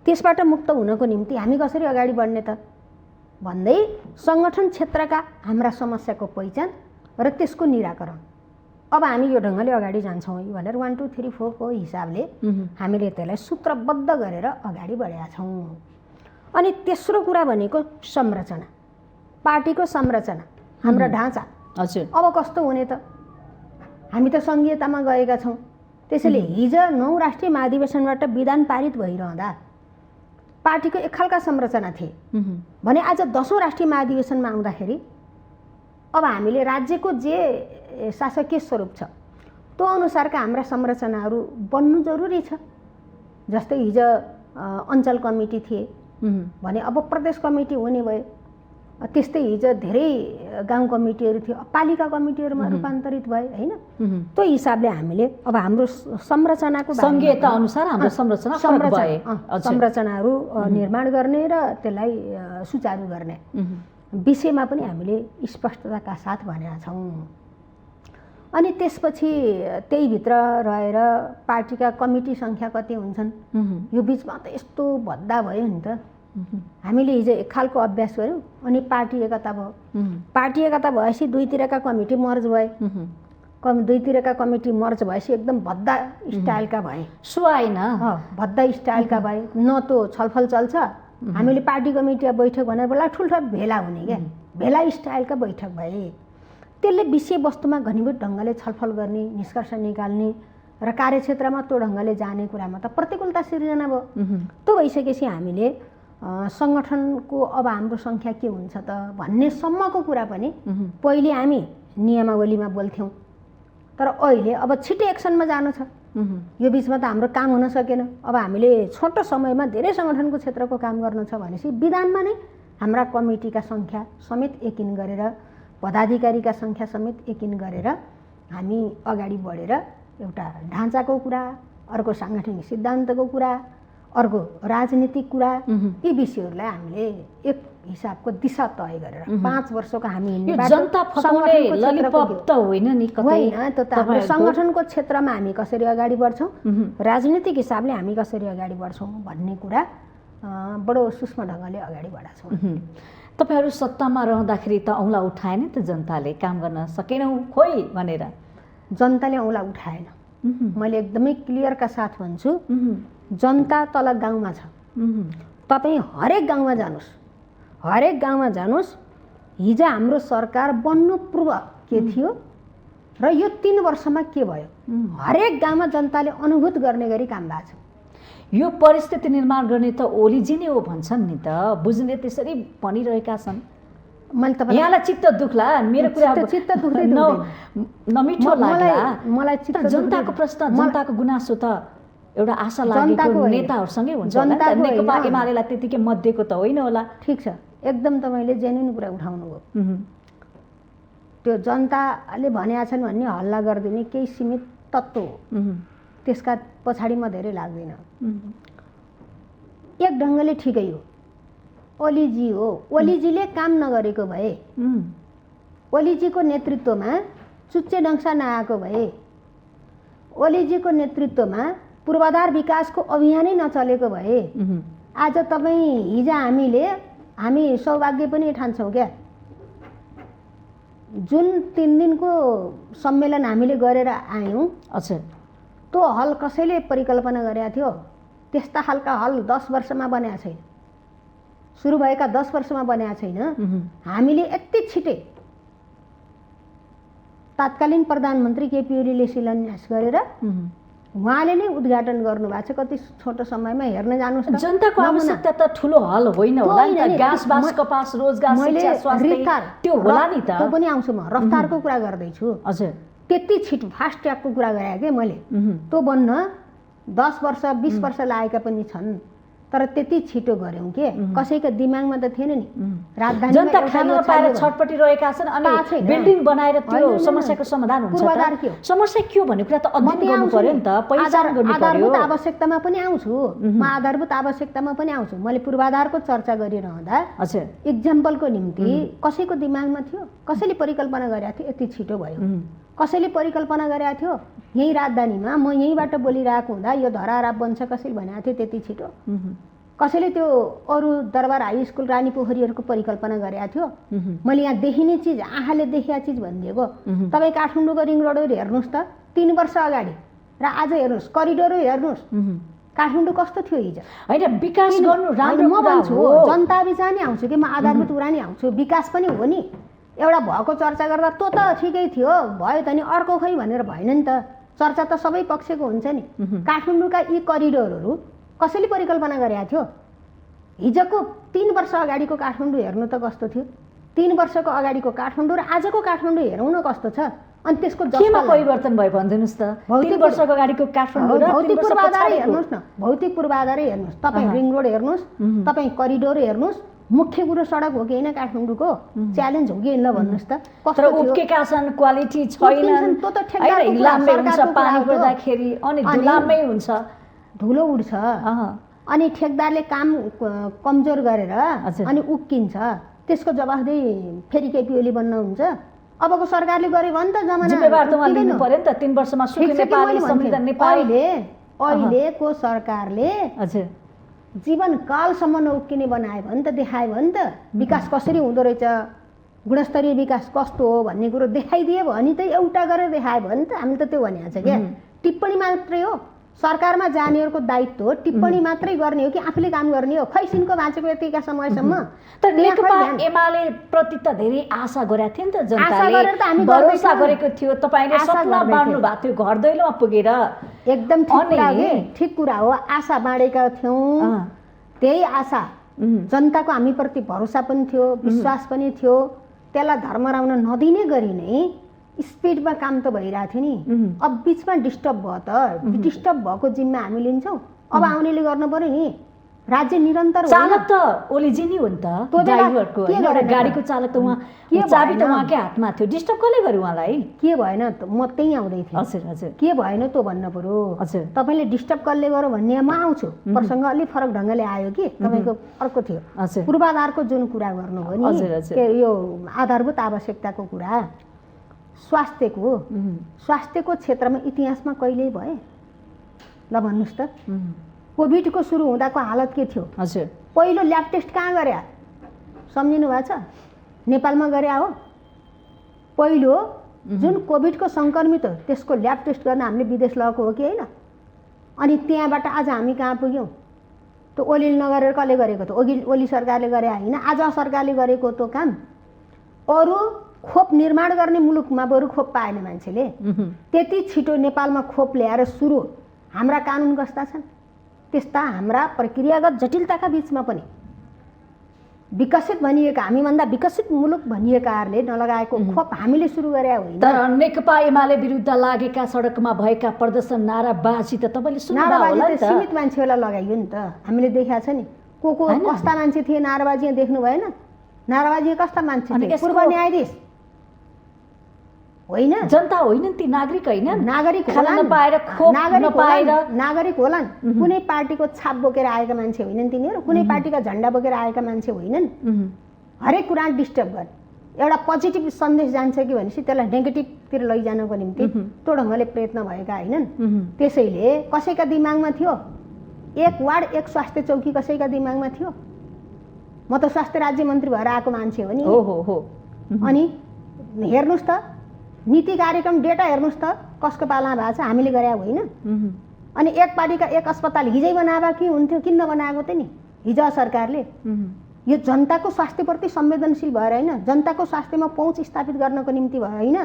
त्यसबाट मुक्त हुनको निम्ति हामी कसरी अगाडि बढ्ने त भन्दै सङ्गठन क्षेत्रका हाम्रा समस्याको पहिचान र त्यसको निराकरण, अब हामी यो ढङ्गले अगाडि जान्छौँ भनेर 1 2 3 4 को हिसाबले हामीले त्यसलाई सूत्रबद्ध गरेर अगाडि बढेका छौँ। अनि तेस्रो कुरा भनेको संरचना, पार्टीको संरचना, हाम्रो ढाँचा। हजुर, अब कस्तो हुने त? हामी त सङ्घीयतामा गएका छौँ। त्यसैले हिजो 9 राष्ट्रिय महाधिवेशनबाट विधान पारित भइरहँदा पार्टीको एक खालका संरचना थिए भने आज 10औं राष्ट्रिय महाधिवेशनमा आउँदाखेरि अब हामीले राज्यको जे शासकीय स्वरूप छ त्यो अनुसारका हाम्रा संरचनाहरू बन्नु जरुरी छ। जस्तै हिजो अञ्चल कमिटी थिए भने अब प्रदेश कमिटी हुने भयो। त्यस्तै हिजो धेरै गाउँ कमिटीहरू थियो, पालिका कमिटीहरूमा रूपान्तरित भए, होइन? त्यो हिसाबले हामीले अब हाम्रो संरचनाको सङ्घीयता अनुसार हाम्रो संरचनाहरू निर्माण गर्ने र त्यसलाई सुचारू गर्ने विषयमा पनि हामीले स्पष्टताका साथ भनेका छौँ। अनि त्यसपछि त्यही भित्र रहेर पार्टीका कमिटी सङ्ख्या कति हुन्छन्, यो बिचमा त यस्तो भद्दा भयो नि त। हामीले हिजो एक खालको अभ्यास गऱ्यौँ अनि पार्टी एकता भयो। पार्टी एकता भएपछि दुईतिरका कमिटी मर्ज भए, दुईतिरका कमिटी मर्ज भएपछि एकदम भद्दा स्टाइलका भए, सुहाएन, भद्दा स्टाइलका भए, न त्यो छलफल चल्छ। हामीले पार्टी कमिटी बैठक भनेर बेला ठुल्ठुलो भेला हुने क्या, भेला स्टाइलका बैठक भए। त्यसले विषयवस्तुमा घनीभूत ढङ्गले छलफल गर्ने, निष्कर्ष निकाल्ने र कार्यक्षेत्रमा त्यो ढङ्गले जाने कुरामा त प्रतिकूलता सिर्जना भयो। त्यो भइसकेपछि हामीले सङ्गठनको अब हाम्रो सङ्ख्या के हुन्छ त भन्ने सम्मको कुरा पनि पहिले हामी नियमावलीमा बोल्थ्यौँ, तर अहिले अब छिटो एक्सनमा जानु छ। यो बिचमा त हाम्रो काम हुन सकेन। अब हामीले छोटो समयमा धेरै सङ्गठनको क्षेत्रको काम गर्नु छ भनेपछि विधानमा नै हाम्रा कमिटीका सङ्ख्या समेत यकिन गरेर, पदाधिकारीका सङ्ख्या समेत यकिन गरेर हामी अगाडि बढेर एउटा ढाँचाको कुरा, अर्को साङ्गठनिक सिद्धान्तको कुरा, अर्को राजनीतिक कुरा, यी विषयहरूलाई हामीले एक हिसाबको दिशा तय गरेर 5 वर्षको हामी यो जनता फकाउने ललिपप त होइन नि कतै। होइन, त्यो त हाम्रो सङ्गठनको क्षेत्रमा हामी कसरी अगाडि बढ्छौँ, राजनीतिक हिसाबले हामी कसरी अगाडि बढ्छौँ भन्ने कुरा बडो सूक्ष्म ढङ्गले अगाडि बढाएको छौँ। तपाईँहरू सत्तामा रहँदाखेरि त औँला उठाएन त जनताले, काम गर्न सकेनौँ खोइ भनेर? जनताले औँला उठाएन। मैले एकदमै क्लियरका साथ भन्छु, जनता तल गाउँमा छ। तपाईँ हरेक गाउँमा जानुहोस्, हरेक गाउँमा जानुहोस्। हिजो हाम्रो सरकार बन्नु पूर्व के थियो र यो 3 वर्षमा के भयो, हरेक गाउँमा जनताले अनुभूत गर्ने गरी काम भएको छ। यो परिस्थिति निर्माण गर्ने त ओलीजी नै हो भन्छन् नि त, बुझ्ने त्यसरी भनिरहेका छन्। मैले त यहाँलाई चित्त दुख्ला, मेरो कुरा चित्त दुख्दै नमिठो लाग्ला। मलाई चित्त जनताको प्रश्न, जनताको गुनासो त एउटा आशा लागेको नेताहरूसँगै हुन्छ होला नि त। नेकपा एमालेलाई त्यतिकै मध्येको त होइन होला। ठिक छ, एकदम तपाईँले जेन्युन कुरा उठाउनु भयो। त्यो जनताले भनेका छन् भन्ने हल्ला गरिदिने केही सीमित तत्त्व हो, त्यसका पछाडि म धेरै लाग्दैन। एक ढङ्गले ठिकै हो, ओलीजी हो। ओलीजीले काम नगरेको भए, ओलीजीको नेतृत्वमा चुच्चे नक्सा नआएको भए, ओलीजीको नेतृत्वमा पूर्वाधार विकासको अभियानै नचलेको भए आज तपाईँ हिजो हामी सौभाग्य पनि ठान्छौँ क्या। जुन 3 दिनको सम्मेलन हामीले गरेर आयौँ, अच्छा, त्यो हल कसैले परिकल्पना गरेका थियो? त्यस्ता खालका हल 10 वर्षमा बनेका छैन, सुरु भएका 10 वर्षमा बनेका छैन। हामीले यति छिटै तत्कालीन प्रधानमन्त्री केपी ओलीले शिलान्यास गरेर उहाँले नै उद्घाटन गर्नुभएको छ। कति छोटो समयमा हेर्न जानुहोस् त। जनताको आवश्यकता त ठुलो हल होइन होला नि त। ग्यास, बास, कपास, रोजगार, शिक्षा, स्वास्थ्य त्यो होला नि त। त्यो पनि आउँछु म, रफ्तारको कुरा गर्दैछु। हजुर, त्यति छिटो फास्ट ट्र्याकको कुरा गरे के मैले। त्यो बन्न 10 वर्ष 20 वर्ष लागेका पनि छन्, तर त्यति छिटो गऱ्यौँ के कसैको दिमागमा त थिएन नि। राजधानी जनता खान नपाएर छटपटी रहेका छन् अनि बिल्डिङ बनाएर त्यो समस्याको समाधान हुन्छ त। समस्या के हो भन्ने कुरा त अध्ययन गर्नु पर्यो नि त, पहिचान गर्नु पर्यो। आधारभूत आवश्यकतामा पनि आउँछु म, आधारभूत आवश्यकतामा पनि आउँछु। मैले पूर्वाधारको चर्चा गरिरहँदा हजुर इक्जाम्पलको निम्ति कसैको दिमागमा थियो, कसैले परिकल्पना गरेको थियो यति छिटो भयो। कसैले परिकल्पना गरेको थियो यही राजधानीमा म यहीँबाट बोलिरहेको हुँदा यो धराहरा बन्छ कसैले भनेको थियो त्यति छिटो? कसैले त्यो अरू दरबार हाई स्कुल रानी पोखरीहरूको परिकल्पना गरेको थियो? मैले यहाँ देखिने चिज, आँखाले देखेका चिज भनिदिएको। तपाईँ काठमाडौँको रिङ रोडहरू हेर्नुहोस् त, 3 वर्ष अगाडि र आज हेर्नुहोस्, करिडोर हेर्नुहोस्, काठमाडौँ कस्तो थियो हिजो। होइन, विकास गर्नु राम्रो म भन्छु जनता विचार नै आउँछु कि म आधारभूत कुरा नै आउँछु। विकास पनि हो नि, एउटा भएको चर्चा गर्दा त्यो त ठिकै थियो भयो त नि, अर्को खै भनेर भएन नि त। चर्चा त सबै पक्षको हुन्छ नि। काठमाडौँका यी करिडोरहरू कसैले परिकल्पना गरेका थियो? हिजोको 3 वर्ष अगाडिको काठमाडौँ हेर्नु त कस्तो थियो? 3 वर्षको अगाडिको काठमाडौँ र आजको काठमाडौँ हेरौँ न कस्तो छ। अनि त्यसको केमा परिवर्तन भयो भनिदिनुहोस् त। 3 वर्षको अगाडिको काठमाडौँ र भौतिक पूर्वाधारै हेर्नुहोस् न, भौतिक पूर्वाधारै हेर्नुहोस्। तपाईँ रिङ रोड हेर्नुहोस्, तपाईँ करिडोर हेर्नुहोस्। मुख्य कुरो सडक हो कि होइन काठमाडौँको? च्यालेन्ज हो कि होइन भन्नुहोस् त। तर उब्केका छन्, क्वालिटी छैन, त्यो त ठेक्दारको कुरा, सरकारको पानी पर्दाखेरि अनि धुलामै हुन्छ, धुलो उड्छ। अनि ठेकदारले काम कमजोर गरेर अनि उक्किन्छ, त्यसको जवाफदेही फेरि केपी ओली बन्न हुन्छ। अबको सरकारले गर्यो भने त जमाना जिम्मेवार त उहाँले लिनु पर्यो नि त। 3 वर्षमा सुखी नेपाली संविधान नेपाली अहिलेको सरकारले हजुर जीवनकालसम्म नउक्किने बनायो भने त, देखायो भने त विकास कसरी हुँदो रहेछ, गुणस्तरीय विकास कस्तो हो भन्ने कुरो देखाइदियो भने त, एउटा गरेर देखायो भने त। हामीले त त्यो भनेको छ क्या, टिप्पणी मात्रै हो। सरकारमा जानेहरूको दायित्व हो टिप्पणी मात्रै गर्ने हो कि आफूले काम गर्ने हो? खै सिनको बाँचेको यतिका समयसम्म तर नेकपा एमाले प्रति त धेरै आशा गरेका थिए नि त जनताले, भरोसा गरेको थियो। तपाईँले सपना बाँड्नु भएको थियो घर दैलोमा पुगेर। एकदम ठिक कुरा हो, आशा बाँडेका थियौँ। त्यही आशा, जनताको हामीप्रति भरोसा पनि थियो, विश्वास पनि थियो। त्यसलाई धर्मराउन नदिने गरी नै स्पिडमा काम त भइरहेको थियो नि। अब बिचमा डिस्टर्ब भयो त, डिस्टर्ब भएको जिम्मा हामी लिन्छौँ। अब आउनेले गर्नु पर्यो नि। राज्य निरन्तर चालक त ओलीजी नै हो नि त, ड्राइभरको हैन, गाडीको चालक त उहाँ, चाबी त उहाँकै हातमा थियो। डिस्टर्ब कसले गर्यो उहाँलाई? के भएन त, म त्यही आउँदै थिएँ। हजुर हजुर, के भएन त भन्नु पर्यो। हजुर, तपाईँले डिस्टर्ब कसले गर्यो भन्ने म आउँछु। प्रसङ्ग अलि फरक ढङ्गले आयो कि तपाईँको अर्को थियो। हजुर, पूर्वाधारको जुन कुरा गर्नुभयो नि, हजुर हजुर, यो आधारभूत आवश्यकताको कुरा, स्वास्थ्यको क्षेत्रमा इतिहासमा कहिल्यै भए? ल भन्नुहोस् त। कोभिडको सुरु हुँदाको हालत के थियो? हजुर, पहिलो ल्याब टेस्ट कहाँ गरे? सम्झिनु भएको छ? नेपालमा गरे हो। पहिलो जुन कोभिडको सङ्क्रमित हो त्यसको ल्याब टेस्ट गर्न हामीले विदेश लगेको हो कि होइन? अनि त्यहाँबाट आज हामी कहाँ पुग्यौँ? त्यो ओलीले नगरेर कसले गरेको त? ओली सरकारले गरे होइन, आज सरकारले गरेको त्यो काम। अरू खोप निर्माण गर्ने मुलुकमा बरु खोप पाएन मान्छेले, त्यति छिटो नेपालमा खोप ल्याएर सुरु। हाम्रा कानुन कस्ता छन्? त्यस्ता हाम्रा प्रक्रियागत जटिलताका बिचमा पनि विकसित भनिएका, हामीभन्दा विकसित मुलुक भनिएकाहरूले नलगाएको खोप हामीले सुरु गरे होइन। तर नेकपा एमाले विरुद्ध लागेका सडकमा भएका प्रदर्शन नाराबाजी त तपाईँले सुन्नुभयो होला नि त? सीमित मान्छेलाई लगाइयो नि त, हामीले देखाएको छ नि। को कस्ता मान्छे थिए नाराबाजी देख्नु भएन? नाराबाजी कस्ता मान्छे थिए? पूर्व न्यायाधीश होइन, जनता होइन, ती नागरिक होइन, नागरिक नागरिक होलान्। कुनै पार्टीको छाप बोकेर आएका मान्छे होइनन् तिनीहरू, कुनै पार्टीका झन्डा बोकेर आएका मान्छे होइनन्। हरेक कुरा डिस्टर्ब गर्ने एउटा पोजिटिभ सन्देश जान्छ कि भनेपछि त्यसलाई नेगेटिभतिर लैजानको निम्ति त्यो ढङ्गले प्रयत्न भएका होइनन्। त्यसैले कसैका दिमागमा थियो एक वार्ड एक स्वास्थ्य चौकी, कसैका दिमागमा थियो म त स्वास्थ्य राज्य मन्त्री भएर आएको मान्छे हो नि। अनि हेर्नुहोस् त, नीति कार्यक्रम डेटा हेर्नुहोस् त, कसको पालामा भएको छ? हामीले गरे होइन। अनि एक पार्टीका एक अस्पताल हिजै बनाए कि हुन्थ्यो, किन नबनाएको त नि हिजो सरकारले? यो जनताको स्वास्थ्यप्रति संवेदनशील भएर होइन, जनताको स्वास्थ्यमा पहुँच स्थापित गर्नको निम्ति भयो होइन।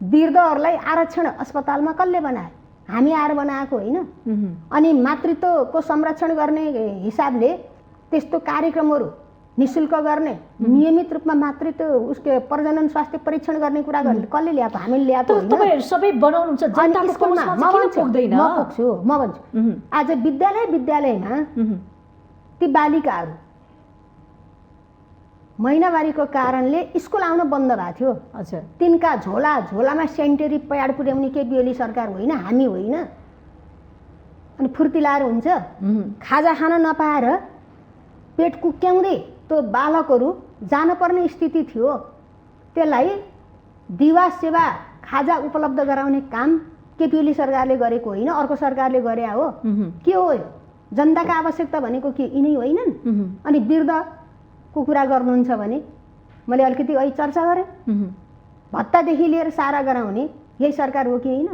वृद्धहरूलाई आरक्षण अस्पतालमा कसले बनाए? हामी आएर बनाएको होइन। अनि मातृत्वको संरक्षण गर्ने हिसाबले त्यस्तो कार्यक्रमहरू निःशुल्क गर्ने, नियमित रूपमा मातृत्व उसको प्रजनन स्वास्थ्य परीक्षण गर्ने कुरा गर्ने कसले ल्याएको? हामीले ल्याएको होइन। तपाईहरु सबै बनाउनुहुन्छ, जनताको पहुँचमा किन पुग्दैन? म भन्छु आज विद्यालयमा ती बालिकाहरू महिनावारीको कारणले स्कुल आउन बन्द भएको थियो। हजुर, तिनका झोलामा सेनिटरी प्याड पुर्याउने केपी ओली सरकार होइन, हामी होइन। अनि फुर्ती लाएर हुन्छ, खाजा खान नपाएर पेट कुक्याउँदै त्यो बालकहरू जानुपर्ने स्थिति थियो। त्यसलाई दिवा सेवा खाजा उपलब्ध गराउने काम केपी ओली सरकारले गरेको होइन, अर्को सरकारले गरे हो। के हो यो? जनताका आवश्यकता भनेको के यिनै होइनन्? अनि वृद्धको कुरा गर्नुहुन्छ भने मैले अलिकति अहिले चर्चा गरेँ, भत्तादेखि लिएर सारा गराउने यही सरकार हो कि होइन?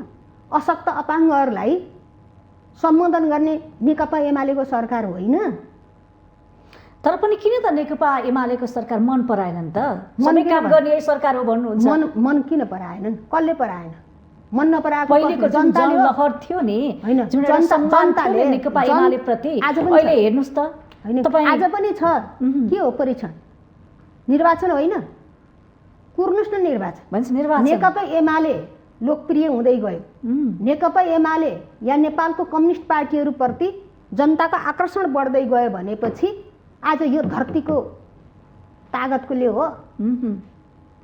अशक्त अपाङ्गहरूलाई सम्बोधन गर्ने नेकपा एमालेको सरकार होइन। तर पनि किन त नेकपा एमालेको सरकार मन पराएन नि त? सबै काम गर्ने यही सरकार हो भन्नुहुन्छ। मन किन पराएनन्? कसले पराएन? मन नपराएको पहिलेको जनताले लहर थियो नि, जुन जनताले नेकपा एमाले प्रति, अहिले हेर्नुस् त तपाईँ आज पनि छ। के हो परीक्षण? निर्वाचन होइन, कुर्नुस् न निर्वाचन भन्छ। निर्वाचन नेकपा एमाले लोकप्रिय हुँदै गयो। नेकपा एमाले या नेपालको कम्युनिस्ट पार्टीहरूप्रति जनताको आकर्षण बढ्दै गयो भनेपछि आज यो धरतीको तागतले हो।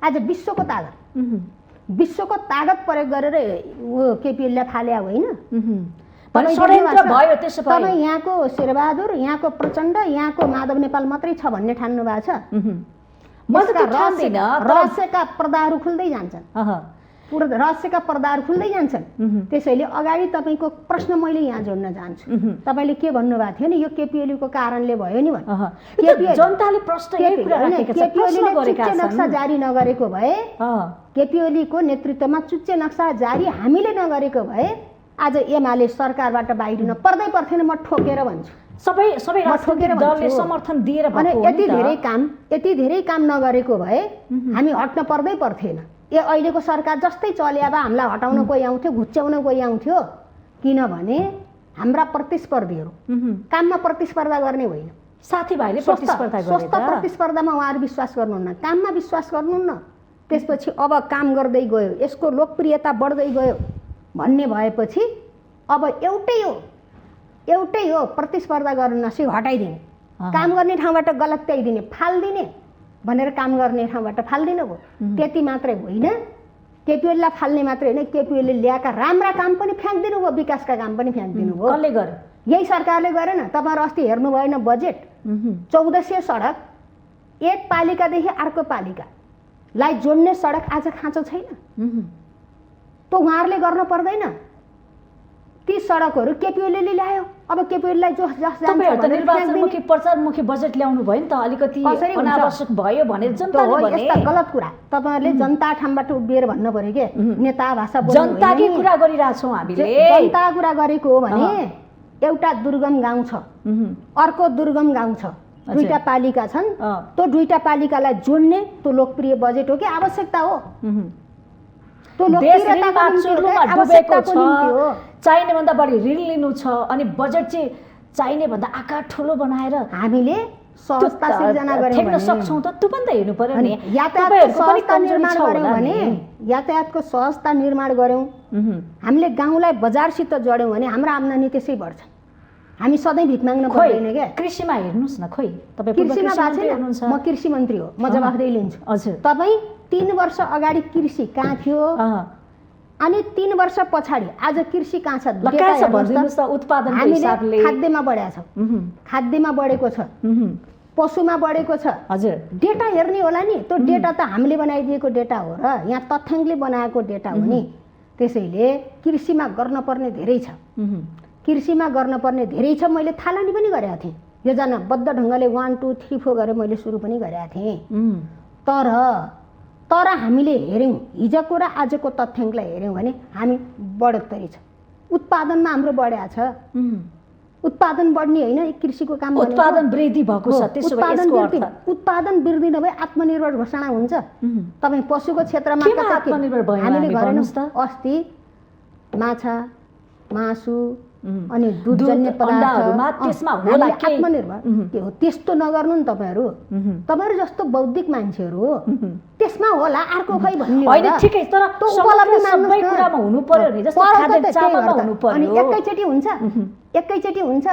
आज विश्वको तागत प्रयोग गरेर केपीएलले फाल्या होइन। तपाईँ यहाँको शेरबहादुर, यहाँको प्रचण्ड, यहाँको माधव नेपाल मात्रै छ भन्ने ठान्नु भएको छ। रहस्यका पर्दाहरू खुल्दै जान्छन्, रहस्यका पर्दाहरू खुल्दै जान्छन्। त्यसैले अगाडि तपाईँको प्रश्न मैले यहाँ जोड्न चाहन्छु। तपाईँले के भन्नुभएको थियो नि, यो केपीओलीको कारणले भयो नि भन्नु। जनताले प्रश्न यही कुरा राखेका छन्, प्रश्न गरेका छन्। नक्सा जारी नगरेको भए, केपीओलीको नेतृत्वमा चुच्चे नक्सा जारी हामीले नगरेको भए आज एमाले सरकारबाट बाहिरिन पर्दै पर्थेन, म ठोकेर भन्छु। सबै राजनीतिक दलले समर्थन दिएर अनि यति धेरै काम नगरेको भए हामी हट्न पर्दै पर्थेन। अहिलेको सरकार जस्तै चले अब हामीलाई हटाउन कोही आउँथ्यो, घुच्याउन कोही आउँथ्यो, किनभने हाम्रा प्रतिस्पर्धीहरू काममा प्रतिस्पर्धा गर्ने होइन, साथीभाइले प्रतिस्पर्धा गरे। स्वस्थ प्रतिस्पर्धामा उहाँहरू विश्वास गर्नुहुन्न, काममा विश्वास गर्नुहुन्न। त्यसपछि अब काम गर्दै गयो, यसको लोकप्रियता बढ्दै गयो भन्ने भएपछि अब एउटै हो प्रतिस्पर्धा गर्न नसि हटाइदिने, काम गर्ने ठाउँबाट गलत्याइदिने, फाल्दिने भनेर काम गर्ने ठाउँबाट फाल्दिनु भयो। त्यति मात्रै होइन, केपिओललाई फाल्ने मात्रै होइन, केपिओलले ल्याएका राम्रा काम पनि फ्याँक्दिनु भयो, विकासका काम पनि फ्याँक्दिनु भयो। कसले गर्यो? यही सरकारले गरेन। तपाईँहरू अस्ति हेर्नु भएन बजेट, 1400 सडक एक पालिकादेखि अर्को पालिकालाई जोड्ने सडक आज खाँचो छैन। त उहाँहरूले गर्न पर्दैन? ती सडकहरू केपिओलले ल्यायो। अब केपिओललाई जो निर्वाचनमुखी प्रचारमुखी बजेट ल्याउनु भयो नि त, अलिकति अनावश्यक भयो भने जनताले भने। यस्ता गलत कुरा तपाईँहरूले जनता ठाउँबाट उभिएर भन्नु पर्यो के? नेता भाषा जनताकै कुरा गरिरहेछौँ हामीले। जनता कुरा गरेको हो भने एउटा दुर्गम गाउँ छ, अर्को दुर्गम गाउँ छ, दुईटा पालिका छन्, त्यो दुईटा पालिकालाई जोड्ने त्यो लोकप्रिय बजेट हो कि आवश्यकता हो? चाहिने भन्दा बढी ऋण लिनु छ अनि बजेट चाहिँ चाहिने भन्दा आकार ठुलो बनाएर हामीले सहजता सिर्जना गर्यौं भने सक्छौं त। त्यो पनि त हेर्नु पर्यो नि। यातायातको सहजता निर्माण गर्यौं, हामीले गाउँलाई बजारसित जोड्यौं भने हाम्रो आम्दानी त्यसै बढ्छ। हामी सधैँ भिख माग्न पर्दैन के? कृषिमा हेर्नुस् न, खोइ तपाई कृषिमा हुनुहुन्छ। म कृषि मन्त्री हो, म जवाफदेही लिन्छु। हजुर, तपाई 3 वर्ष अगाडि कृषि कहाँ थियो अनि 3 वर्ष पछाडि आज कृषि कहाँ छ? उत्पादनको हिसाबले खाद्यमा बढेको छ, खाद्यमा बढेको छ, पशुमा बढेको छ। हजुर, डेटा हेर्ने होला नि। त्यो डेटा त हामीले बनाइदिएको डेटा हो र यहाँ तथ्याङ्कले बनाएको डेटा हो नि। त्यसैले कृषिमा गर्नुपर्ने धेरै छ, कृषिमा गर्नुपर्ने धेरै छ। मैले थालनी पनि गरेका थिएँ, योजनाबद्ध ढङ्गले 1 2 3 4 गरेर मैले सुरु पनि गरेका थिएँ। तर हामीले हेऱ्यौँ, हिजोको र आजको तथ्याङ्कलाई हेऱ्यौँ भने हामी बढोत्तरी छ, उत्पादनमा हाम्रो बढ्या छ। उत्पादन बढ्ने होइन, कृषिको काम उत्पादन वृद्धि भएको छ। त्यसो भए यसको अर्थ उत्पादन वृद्धि नभए आत्मनिर्भर घोषणा हुन्छ? तपाई पशुको क्षेत्रमा आत्मनिर्भर भयो हामीले गरेनौँ त। अस्ति माछा, मासु अनि दुधजन्य पदार्थहरुमा त्यसमा होला के आत्मनिर्भर के हो? त्यस्तो नगर्नु नि तपाईहरु। तपाईहरु जस्तो बौद्धिक मान्छेहरु हो, त्यसमा होला अर्को खै भन्ने होइन। ठिकै, तर उपलब्धि सबै कुरामा हुनु पर्यो नि। जस्तो खाद्य चामलमा हुनु पर्यो। अनि एकैचोटी हुन्छ, एकैचोटी हुन्छ,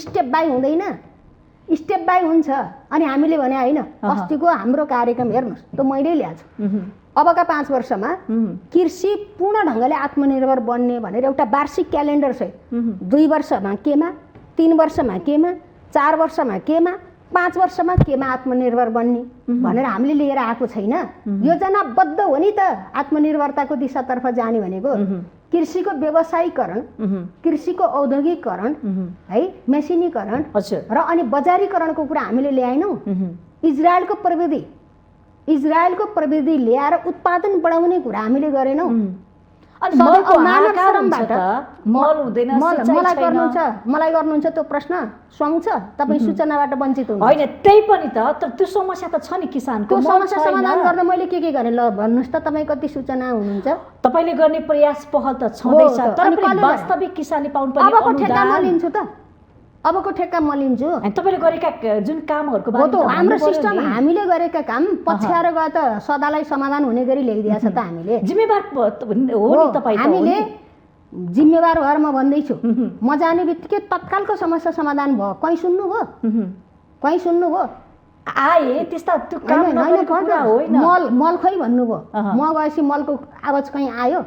स्टेप बाइ हुँदैन, स्टेप बाइ हुन्छ। अनि हामीले भने हैन, अस्तिको हाम्रो कार्यक्रम हेर्नुस्, त मैले ल्याछु। अबका 5 वर्षमा कृषि पूर्ण ढङ्गले आत्मनिर्भर बन्ने भनेर एउटा वार्षिक क्यालेन्डर छ। 2 वर्षमा केमा, 3 वर्षमा केमा, 4 वर्षमा केमा, 5 वर्षमा केमा आत्मनिर्भर बन्ने भनेर हामीले लिएर आएको छैन। योजनाबद्ध हो नि त आत्मनिर्भरताको दिशातर्फ जाने भनेको। कृषिको व्यवसायीकरण, कृषिको औद्योगिकरण है, मेसिनीकरण र अनि बजारीकरणको कुरा हामीले ल्याएनौँ। इजरायलको प्रविधि ल्याएर उत्पादन बढाउने कुरा हामीले गरेनौँ। मलाई गर्नुहुन्छ त्यो प्रश्न सुहाउँछ? तपाईँ सूचनाबाट वञ्चित हुनुहुन्छ। होइन, त्यही पनि त। तर त्यो समस्या त छ नि किसानको। त्यो समस्या समाधान गर्न मैले के गरेँ ल भन्नुहोस् त। तपाईँ कति सूचना हुनुहुन्छ? तपाईँले गर्ने प्रयास पहल त छँदैछ, तर पनि वास्तविक किसानले पाउनुपर्ने अबको ठेक्का म लिन्छु त। अबको ठेक्का म लिन्छु। तपाईले गरेका जुन कामहरुको बारेमा त हाम्रो सिस्टम, हामीले गरेका काम पछ्याएर गए त सदालाई समाधान हुने गरी ल्याइदिया छ त हामीले। जिम्मेवार हो नि तपाई त। हामीले जिम्मेवार भएर म भन्दैछु, म जाने बित्तिकै तत्कालको समस्या समाधान भयो। कहीँ सुन्नुभयो? कहीँ सुन्नुभयो? आए त्यस्ता त्यो काम नगरेको कुरा होइन। मल खै भन्नुभयो। म गएपछि मलको आवाज कहीँ आयो?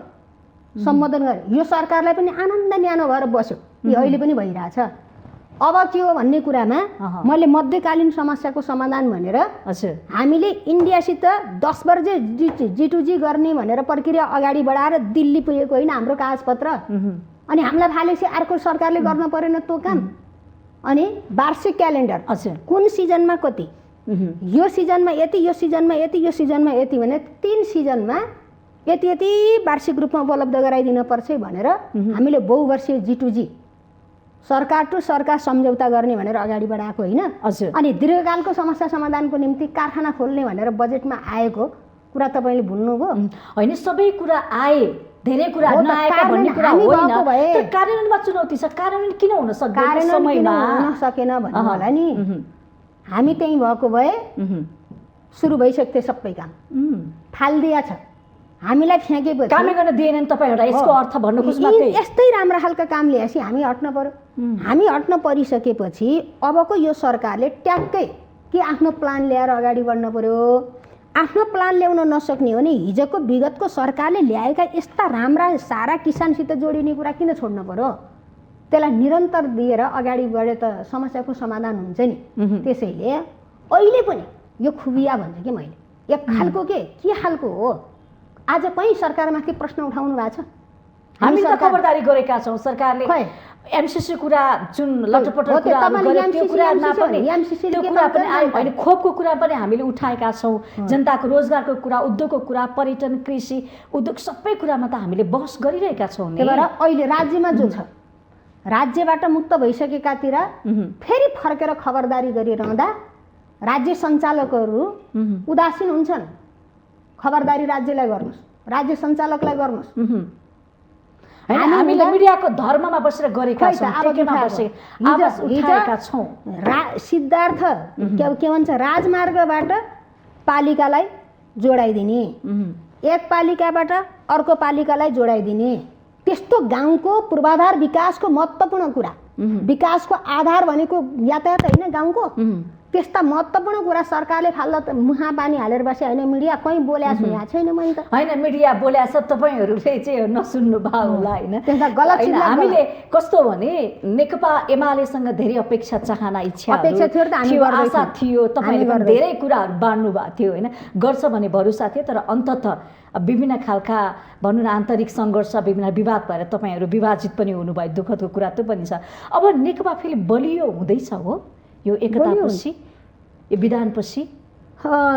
सम्बोधन गरे। यो सरकारलाई पनि आनन्द न्यानो भएर बस्यो, यो अहिले पनि भइरहेछ। अब के हो भन्ने कुरामा मैले मध्यकालीन समस्याको समाधान भनेर हामीले इन्डियासित 10 वर्ष G2G गर्ने भनेर प्रक्रिया अगाडि बढाएर दिल्ली पुगेको होइन हाम्रो कागजपत्र। अनि हामीलाई फालेपछि अर्को सरकारले गर्न परेन त्यो काम। अनि वार्षिक क्यालेन्डर कुन सिजनमा कति, यो सिजनमा यति, यो सिजनमा यति, यो सिजनमा यति भने 3 सिजनमा यति यति वार्षिक रूपमा उपलब्ध गराइदिन पर्छ भनेर हामीले बहुवर्षीय G2G सरकार टु सरकार सम्झौता गर्ने भनेर अगाडि बढाएको होइन। हजुर। अनि दीर्घकालको समस्या समाधानको निम्ति कारखाना खोल्ने भनेर बजेटमा आएको कुरा तपाईँले भुल्नुभयो होइन। सबै कुरा आए, धेरै कुरा हो त, नआएका भन्ने कुरा हामी होइन। भएको भए- तर कार्यान्वयनमा चुनौती छ। कार्यान्वयन किन हुन सक्दैन कार्यान्वयन किन समयमा? हुन सकेन भन्नु होला नि। हामी त्यहीँ भएको भए सुरु भइसक्थ्यो सबै काम। फालिदिया छ, हामीलाई फ्याँकेपछि कामै गर्न दिएनन् तपाईँहरूलाई, यसको अर्थ भन्नु खोज्नु मात्रै। यस्तै राम्रो खालका काम ल्याएपछि हामी हट्न पर्यो। हामी हट्न परिसकेपछि अबको यो सरकारले ट्याक्कै के आफ्नो प्लान ल्याएर अगाडि बढ्न पर्यो। आफ्नो प्लान ल्याउन नसक्ने हो भने हिजोको विगतको सरकारले ल्याएका यस्ता राम्रा सारा किसानसित जोडिने कुरा किन छोड्न पर्यो? त्यसलाई निरन्तर दिएर अगाडि बढे त समस्याको समाधान हुन्छ नि। त्यसैले अहिले पनि यो खुबिया भन्छु कि मैले, एक खालको के खालको हो? आज कहीँ सरकारमाथि प्रश्न उठाउनु भएको छ? हामी त खबरदारी गरेका छौँ। सरकारले एमसीसी कुरा जुन लटपट कुरा गरे त्यो कुरामा पनि त्यो कुरा पनि होइन, खोपको कुरा पनि हामीले उठाएका छौँ। जनताको रोजगारको कुरा, उद्योगको कुरा, पर्यटन, कृषि उद्योग सबै कुरामा त हामीले बहस गरिरहेका छौँ नि। त्यही भएर अहिले राज्यमा जो छ, राज्यबाट मुक्त भइसकेकातिर फेरि फर्केर खबरदारी गरिरहँदा राज्य सञ्चालकहरू उदासीन हुन्छन्। खबरदारी राज्यलाई गर्नुहोस्, राज्य सञ्चालकलाई गर्नुहोस्। हामीले मिडियाको धर्ममा बसेर गरेका छौँ, सिद्धार्थ के भन्छ, राजमार्गबाट पालिकालाई जोडाइदिने, एक पालिकाबाट अर्को पालिकालाई जोडाइदिने, त्यस्तो गाउँको पूर्वाधार विकासको महत्त्वपूर्ण कुरा, विकासको आधार भनेको यातायात होइन गाउँको, त्यस्ता महत्त्वपूर्ण कुरा सरकारले फाल्दा त मुहा पानी हालेर बसे होइन। मिडिया कहीँ बोल्या सुनेको छैन मैले त। होइन, मिडिया बोल्या छ, तपाईँहरूले चाहिँ नसुन्नु भयो होला होइन। त्यसमा गलत हामीले कस्तो भने नेकपा एमालेसँग धेरै अपेक्षा चाहना इच्छा थियो र थियो, आशा थियो। तपाईँले पनि धेरै कुराहरू बाँड्नु भएको थियो होइन, गर्छ भन्ने भरोसा थियो। तर अन्ततः विभिन्न खालका भनौँ न आन्तरिक सङ्घर्ष, विभिन्न विवाद भएर तपाईँहरू विभाजित पनि हुनुभयो। दुःखदको कुरा त्यो पनि छ। अब नेकपा फेरि बलियो हुँदैछ हो यो एकतापछि, यो विधानपछि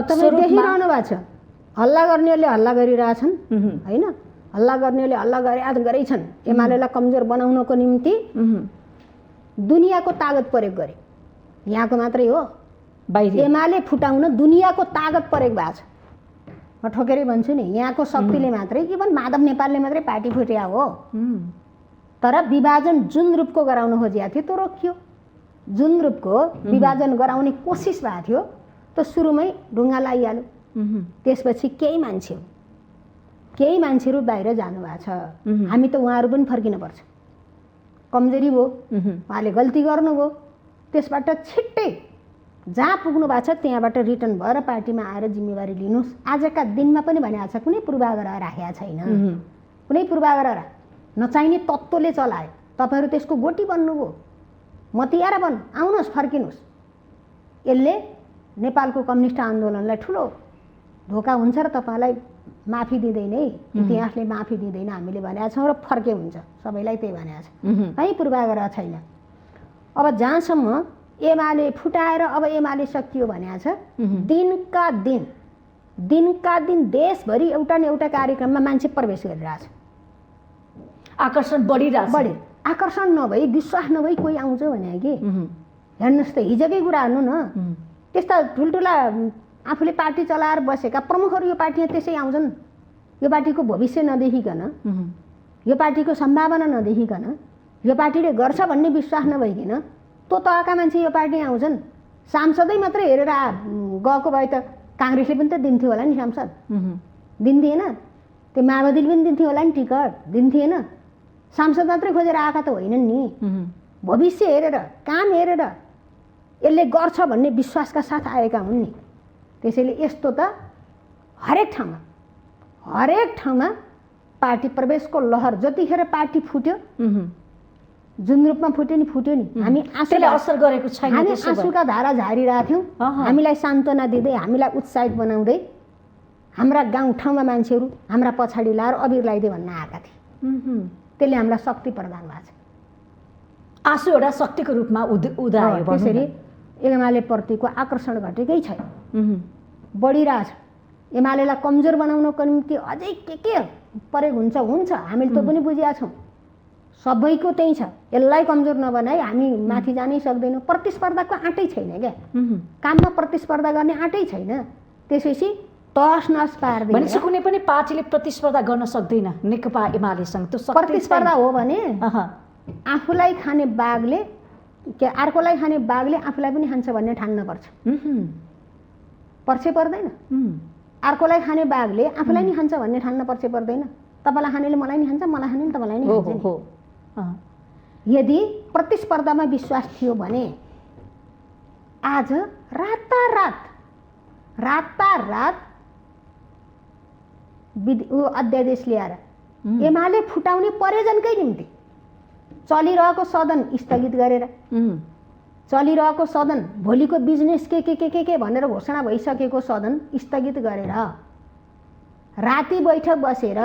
तपाईँ देखिरहनु भएको छ। हल्ला गर्नेहरूले हल्ला गरिरहेछन् होइन, हल्ला गर्नेहरूले हल्ला गरेछन्। एमालेलाई कमजोर बनाउनको निम्ति दुनियाँको तागत प्रयोग गरे। यहाँको मात्रै हो, बाहिर एमाले फुटाउन दुनियाँको तागत प्रयोग भएको छ। म ठोकेरै भन्छु नि, यहाँको शक्तिले मात्रै, इभन माधव नेपालले मात्रै पार्टी फुट्या हो। तर विभाजन जुन रूपको गराउन खोजिएको थियो त्यो रोकियो। जुन रूपको विभाजन गराउने कोसिस भएको थियो त्यो सुरुमै ढुङ्गा लागिहाल्यो। त्यसपछि केही मान्छेहरू बाहिर जानुभएको छ। हामी त उहाँहरू पनि फर्किनुपर्छ। कमजोरी भयो, उहाँले गल्ती गर्नुभयो, त्यसबाट छिट्टै जहाँ पुग्नु भएको छ त्यहाँबाट रिटर्न भएर पार्टीमा आएर जिम्मेवारी लिनुहोस्। आजका दिनमा पनि भनेको छ, कुनै पूर्वाग्रह राखेको छैन, कुनै पूर्वाग्रह नचाहिने तत्त्वले चलायो। तपाईँहरू त्यसको गोटी बन्नुभयो, मतियारा बन, आउनुहोस्, फर्किनुहोस्। यसले नेपालको कम्युनिस्ट आन्दोलनलाई ठुलो धोका हुन्छ र तपाईँलाई माफी दिँदैन है, इतिहासले माफी दिँदैन हामीले भनेका छौँ र फर्के हुन्छ। सबैलाई त्यही भनेको छ, कहीँ पूर्वाग्रह छैन। अब जहाँसम्म एमाले फुटाएर अब एमाले सकियो भनेको छ, दिनका दिन देशभरि एउटा न एउटा कार्यक्रममा मान्छे प्रवेश गरिरहेछ। आकर्षण बढिरहेछ। आकर्षण नभई, विश्वास नभई कोही आउँछ भने कि हेर्नुहोस् त, हिजोकै कुरा हेर्नु न, त्यस्ता ठुल्ठुला आफूले पार्टी चलाएर बसेका प्रमुखहरू यो पार्टीमा त्यसै आउँछन्। यो पार्टीको भविष्य नदेखिकन, यो पार्टीको सम्भावना नदेखिकन, यो पार्टीले गर्छ भन्ने विश्वास नभइकन त्यो तहका मान्छे यो पार्टी आउँछन्। सांसदै मात्रै हेरेर गएको भए त काङ्ग्रेसले पनि त दिन्थ्यो होला नि, सांसद दिन्थेन, त्यो माओवादीले पनि दिन्थ्यो होला नि, टिकट दिन्थेन। सांसद मात्रै खोजेर आएका त होइनन् नि। भविष्य हेरेर, काम हेरेर यसले गर्छ भन्ने विश्वासका साथ आएका हुन् नि। त्यसैले यस्तो त हरेक ठाउँमा पार्टी प्रवेशको लहर जतिखेर पार्टी फुट्यो, जुन रूपमा फुट्यो नि हामी असर गरेको छैन। हामी आँसुका धारा झारिरहेको थियौँ। हामीलाई सान्त्वना दिँदै, हामीलाई उत्साहित बनाउँदै हाम्रा गाउँठाउँमा मान्छेहरू हाम्रा पछाडि लाएर अबिर लगाइदियो भन्न आएका थिए। त्यसले हामीलाई शक्ति प्रदान भएको छ। आँसु एउटा शक्तिको रूपमा उदायो। त्यसरी एमाले प्रतिको आकर्षण घटेकै छैन, बढिरहेछ। एमालेलाई कमजोर बनाउनको निम्ति अझै के प्रयोग हुन्छ हामीले त्यो पनि बुझिया छौँ। सबैको त्यही छ, यसलाई कमजोर नबनाई हामी माथि जानै सक्दैनौँ। प्रतिस्पर्धाको आँटै छैन क्या, काममा प्रतिस्पर्धा गर्ने आँटै छैन। त्यसपछि तहस नहस पार्दै भनेपछि कुनै पनि पार्टीले प्रतिस्पर्धा गर्न सक्दैन नेकपा एमालेसँग, त्यो शक्ति प्रतिस्पर्धा छैन। हो भने आफूलाई खाने बाघले अर्कोलाई खाने बाघले आफूलाई पनि खान्छ भन्ने ठान्नुपर्छ। पर्छ पर्दैन? अर्कोलाई खाने बाघले आफूलाई नि खान्छ भन्ने ठान्न पर्छ पर्दैन? तपाईँलाई खानेले मलाई नि खान्छ, मलाई खानेले तपाईँलाई नि खान्छ। यदि प्रतिस्पर्धामा विश्वास थियो भने आज रातारात अध्यादेश ल्याएर एमाले फुटाउने प्रयोजनकै निम्ति चलिरहेको सदन स्थगित गरेर, चलिरहेको सदन भोलिको बिजनेस के भनेर घोषणा भइसकेको सदन स्थगित गरेर राति बैठक बसेर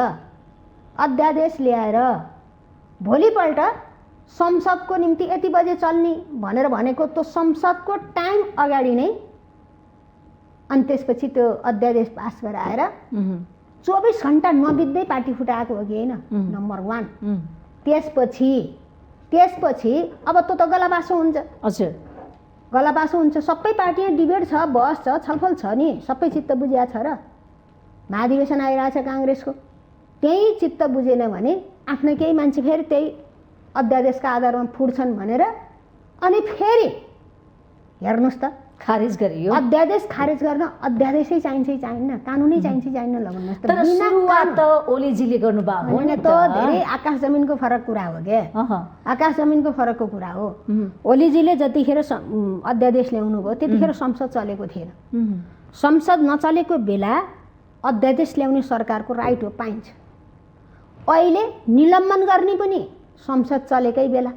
अध्यादेश ल्याएर भोलिपल्ट संसदको निम्ति यति बजे चल्ने भनेर भनेको त्यो संसदको टाइम अगाडि नै अनि त्यसपछि त्यो अध्यादेश पास गराएर 24 घण्टा नबित्दै पार्टी फुटाएको हो कि होइन? नम्बर 1। त्यसपछि अब त्यो त गलाबासो हुन्छ। हजुर, गलाबासो हुन्छ। सबै पार्टीमा डिबेट छ, बहस छ, छलफल छ नि, सबै चित्त बुझिया छ र महाधिवेशन आइरहेछ काङ्ग्रेसको। त्यही चित्त बुझेन भने आफ्नै केही मान्छे फेरि त्यही अध्यादेशका आधारमा फुट्छन् भनेर अनि फेरि हेर्नुहोस् त खारिज गरियो। अध्यादेश खारेज गर्न अध्यादेशै चाहिन्न, कानुनै चाहिन्न ल भन्नुहोस् त। तर सुरुवात त ओलीजीले गर्नुभयो हो नि त। धेरै आकाश जमिनको फरक कुरा हो क्या, आकाश जमिनको फरकको कुरा हो। ओलीजीले जतिखेर अध्यादेश ल्याउनु भयो त्यतिखेर संसद चलेको थिएन। संसद नचलेको बेला अध्यादेश ल्याउने सरकारको राइट हो, पाइन्छ। अहिले निलम्बन गर्ने पनि संसद चलेकै बेला।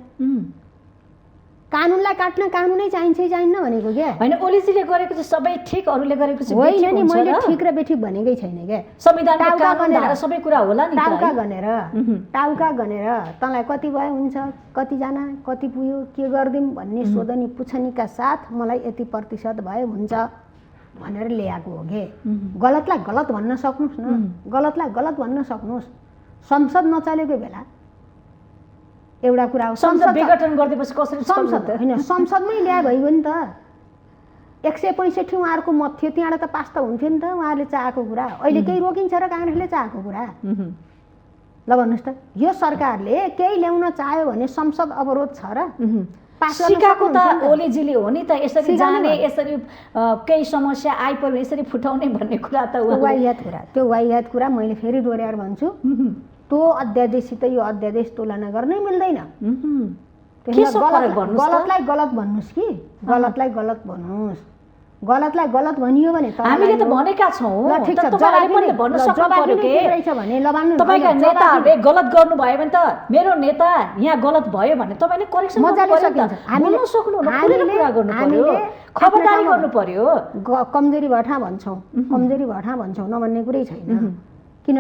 कानुनलाई काट्न कानुनै चाहिन्न भनेको क्या होइन। ओलीजीले गरेको चाहिँ सबै ठिक, अरूले गरेको चाहिँ होइन नि। मैले ठिक र बेठिक भनेकै छैन क्या। संविधानको कानुन धारा सबै कुरा होला नि। टाउका गनेर तँलाई कति भयो हुन्छ, कतिजना कति पुग्यो, के गरिदिउँ भन्ने सोधनी पुछनीका साथ मलाई यति प्रतिशत भयो हुन्छ भनेर ल्याएको हो के। गलतलाई गलत भन्न सक्नुहोस् न, गलतलाई गलत भन्न सक्नुहोस्। संसद नचलेको बेला एउटा कुरा हो, संसद विघटन गर्दैपछि कसरी संसद होइन संसदमै ल्याए भइगयो नि त। 165 उहाँहरूको मत थियो, त्यहाँबाट त पास त हुन्थ्यो नि त उहाँहरूले चाहेको कुरा। अहिले केही रोकिन्छ र काङ्ग्रेसले चाहेको कुरा? ल भन्नुहोस् त। यो सरकारले केही ल्याउन चाह्यो भने संसद अवरोध छ र सिकाएको त ओलीजीले हो नि त। यसरी जाने, यसरी केही समस्या आइपर्यो यसरी फुटाउने भन्ने कुरा त त्यो वाहियात कुरा मैले फेरि दोहोऱ्याएर भन्छु। त्यो अध्यादेशसित यो अध्यादेश तुलना गर्नै मिल्दैन। गलतलाई गलत भन्नुहोस् कि गलतलाई गलत भन्नुहोस्। गलतलाई गलत भनियो भने हामीले त भनेका छौँ। ठिक छ, तपाईँले पनि भन्न सक्नु पर्यो के भने ल भन्नु। तपाईँका नेताहरूले गलत गर्नुभयो भने त मेरो नेता यहाँ गलत भयो भने तपाईँले करेक्सन मजाले सकिन्छ। हामीले सक्नु कुरा गर्नु पर्यो, खबरदारी गर्नु पर्यो। कमजोरी भठा भन्छौँ, नभन्ने कुरै छैन। किन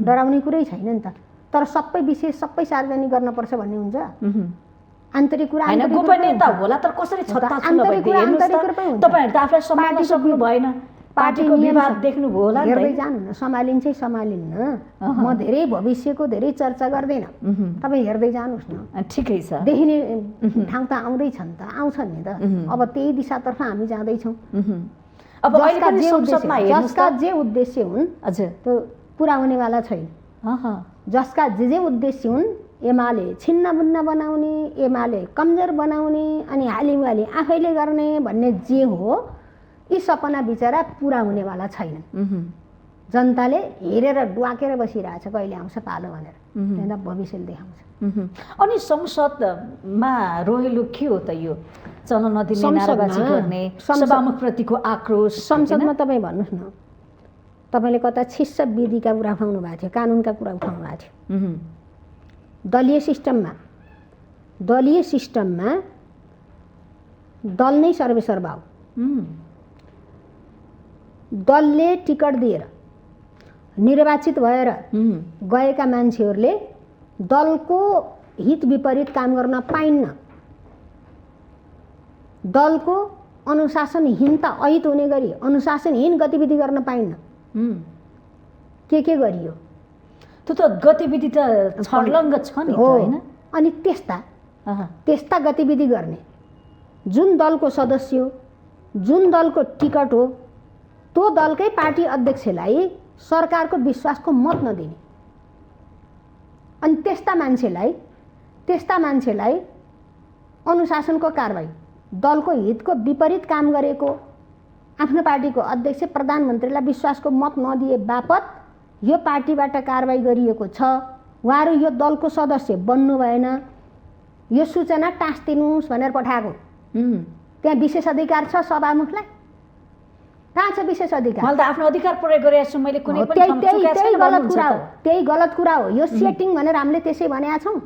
डराउने कुरै छैन नि त। तर सबै विषय सबै सार्वजनिक गर्नुपर्छ भन्ने हुन्छ? आन्तरिक कुरा हैन। गोपनीयता होला तर कसरी छत्ताछुल्ल भइदिए हेर्नुस् त। तपाईहरु त आफूलाई सम्हाल्न सक्नु भएन, पार्टीको विवाद देख्नु भयो होला नि। हेर्दै जानु न, सम्हालिन्छै सम्हालिन्न। म धेरै भविष्यको धेरै चर्चा गर्दैन, तपाई हेर्दै जानुस् न। ठिकै छ, देखिने ठाउँ त आउँदैछ नि त, आउँछन् नि त। अब त्यही दिशातर्फ हामी जाँदैछौँ। अब अहिले पनि संसदमा हेर्नुस् जसका जे उद्देश्य हुन् हजुर त्यो पुरा हुनेवाला छैन। जसका जे उद्देश्य हुन्, एमाले छिन्नभिन्न बनाउने, एमाले कमजोर बनाउने अनि हालिवाली आफैले गर्ने भन्ने जे हो, यी सपना बिचरा पुरा हुनेवाला छैन। जनताले हेरेर डुवाकेर बसिरहेछ कहिले आउँछ पालो भनेर, त्यहाँ भविष्यले देखाउँछ। अनि संसदमा रोहिलो के हो त यो? चलन नदिने, नाराबाजी गर्ने, सभामुखप्रतिको आक्रोश। संसदमा तपाईँ भन्नुहोस् न, तपाईँले कता छिस्स विधिका कुरा उठाउनु भएको थियो, कानुनका कुरा उठाउनु भएको थियो। दलीय सिस्टममा दल नै सर्वेसर्वा हो। दलले टिकट दिएर निर्वाचित भएर गएका मान्छेहरूले दलको हित विपरीत काम गर्न पाइन्न। दलको अनुशासनहीनता अहित हुने गरी अनुशासनहीन गतिविधि गर्न पाइन्न। के गरियो त्यो त गतिविधि त छर्लङ्ग छ नि त हैन। अनि त्यस्ता गतिविधि गर्ने जुन दलको सदस्य हो, जुन दलको टिकट हो, त्यो दलकै पार्टी अध्यक्षलाई सरकारको विश्वासको मत नदिने, अनि त्यस्ता मान्छेलाई अनुशासनको कारबाही, दलको हितको विपरीत काम गरेको आफ्नो पार्टीको अध्यक्ष प्रधानमन्त्रीलाई विश्वासको मत नदिए बापत यो पार्टीबाट कारबाही गरिएको छ, उहाँहरू यो दलको सदस्य बन्नु भएन, यो सूचना टाँसिदिनुहोस् भनेर पठाएको। त्यहाँ विशेष अधिकार छ सभामुखलाई? कहाँ छ विशेष अधिकार? मैले त आफ्नो अधिकार प्रयोग गरेको छु, मैले कुनै पनि त्यही गलत कुरा हो, त्यही गलत कुरा हो। यो सेटिङ भनेर हामीले त्यसै भनेका छौँ।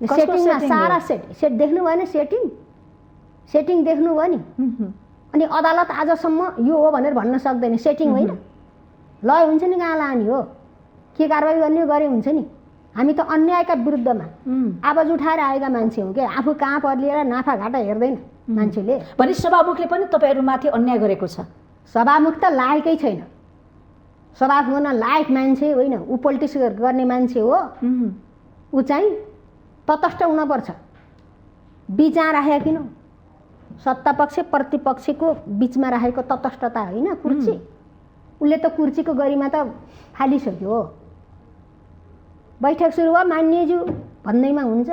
सेटिङमा सारा सेट देख्नु भएन, सेटिङ देख्नुभयो नि। अनि अदालत आजसम्म यो हो भनेर भन्न सक्दैन, सेटिङ होइन। ल हुन्छ नि, कहाँ लाने हो, के कारबाही गर्ने गरे हुन्छ नि। हामी त अन्यायका विरुद्धमा आवाज उठाएर आएका मान्छे हौँ क्या। आफू कहाँ पर्लिएर नाफा घाटा हेर्दैन मान्छेले। भने सभामुखले पनि तपाईँहरूमाथि अन्याय गरेको छ? सभामुख त लायकै छैन, सभामुख हुन लायक मान्छे होइन, ऊ पोलिटिक्स गर्ने मान्छे हो। ऊ चाहिँ तटस्थ हुनुपर्छ, बिचमा राखेको किन? सत्तापक्ष प्रतिपक्षको बिचमा राखेको तटस्थता होइन कुर्सी। उसले त कुर्सीको गरिमा त फालिसक्यो हो। बैठक सुरु भयो, मान्यज्यू भन्दैमा हुन्छ।